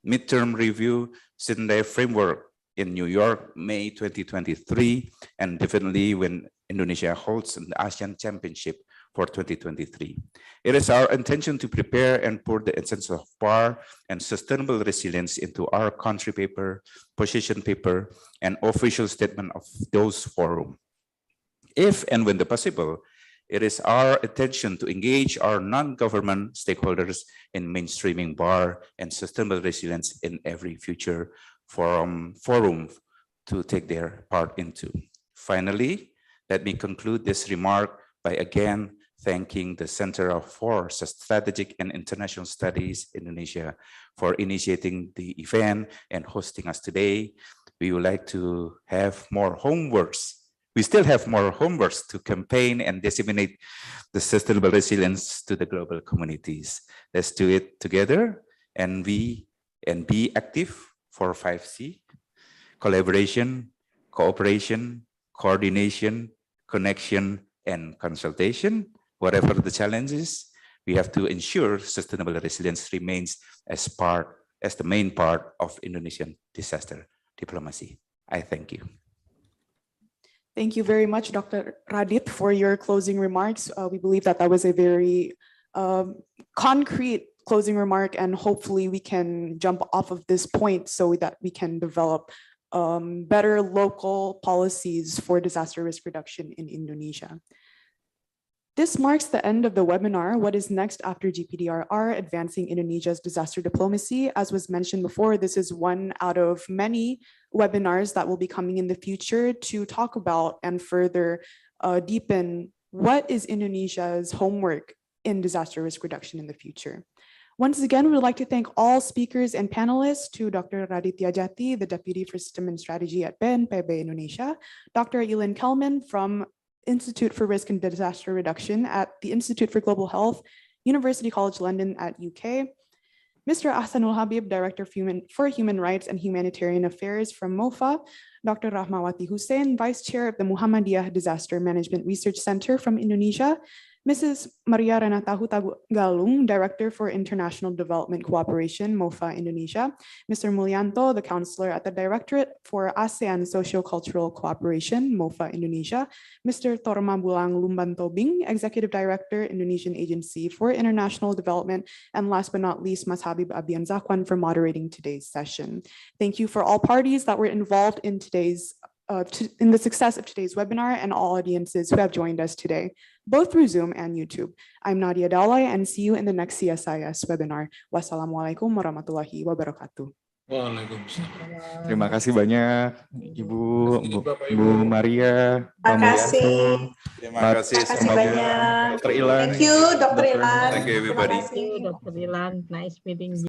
Midterm Review, Sendai Framework in New York, May 2023, and definitely when Indonesia holds the ASEAN Championship for 2023. It is our intention to prepare and put the essence of PAR and sustainable resilience into our country paper, position paper, and official statement of those forums. If and when possible, it is our intention to engage our non-government stakeholders in mainstreaming BAR and sustainable resilience in every future forum to take their part into. Finally, let me conclude this remark by again thanking the Center for Strategic and International Studies Indonesia for initiating the event and hosting us today. We would like to have more homeworks. We still have more homeworks to campaign and disseminate the sustainable resilience to the global communities. Let's do it together and be active for 5C: collaboration, cooperation, coordination, connection, and consultation. Whatever the challenges, we have to ensure sustainable resilience remains as the main part of Indonesian disaster diplomacy. I thank you. Thank you very much, Dr. Radit, for your closing remarks. We believe that that was a very concrete closing remark, and hopefully we can jump off of this point so that we can develop better local policies for disaster risk reduction in Indonesia. This marks the end of the webinar, What is Next After GPDRR, Advancing Indonesia's Disaster Diplomacy. As was mentioned before, this is one out of many webinars that will be coming in the future to talk about and further deepen what is Indonesia's homework in disaster risk reduction in the future. Once again, we would like to thank all speakers and panelists, to Dr. Raditya Jati, the Deputy for System and Strategy at BNPB Indonesia, Dr. Ilan Kelman from Institute for Risk and Disaster Reduction at the Institute for Global Health, University College London at UK, Mr. Achsanul Habib, Director for Human Rights and Humanitarian Affairs from MOFA, Dr. Rahmawati Husein, Vice Chair of the Muhammadiyah Disaster Management Research Center from Indonesia, Mrs. Maria Renata Hutagalung, Director for International Development Cooperation, MOFA Indonesia, Mr. Mulyanto, the Counselor at the Directorate for Asean Sociocultural Cooperation, MOFA Indonesia, Mr. Tormabulang Lumantobing, Executive Director, Indonesian Agency for International Development, and last but not least, Mas Habib Abyan D for moderating today's session. Thank you for all parties that were involved in today's in the success of today's webinar and all audiences who have joined us today, both through Zoom and YouTube. I'm Nadia Dalai and see you in the next CSIS webinar. Wassalamualaikum warahmatullahi wabarakatuh. Waalaikumsalam. Terima kasih banyak Ibu, Bapak, Bu Maria, Pak Terima kasih. Mulyanto. Terima kasih Terima kasih semuanya. banyak. Dr. Ilan. Thank you, Dr. Ilan. Thank you, everybody. Terima kasih. Dr. Ilan. Nice meeting you.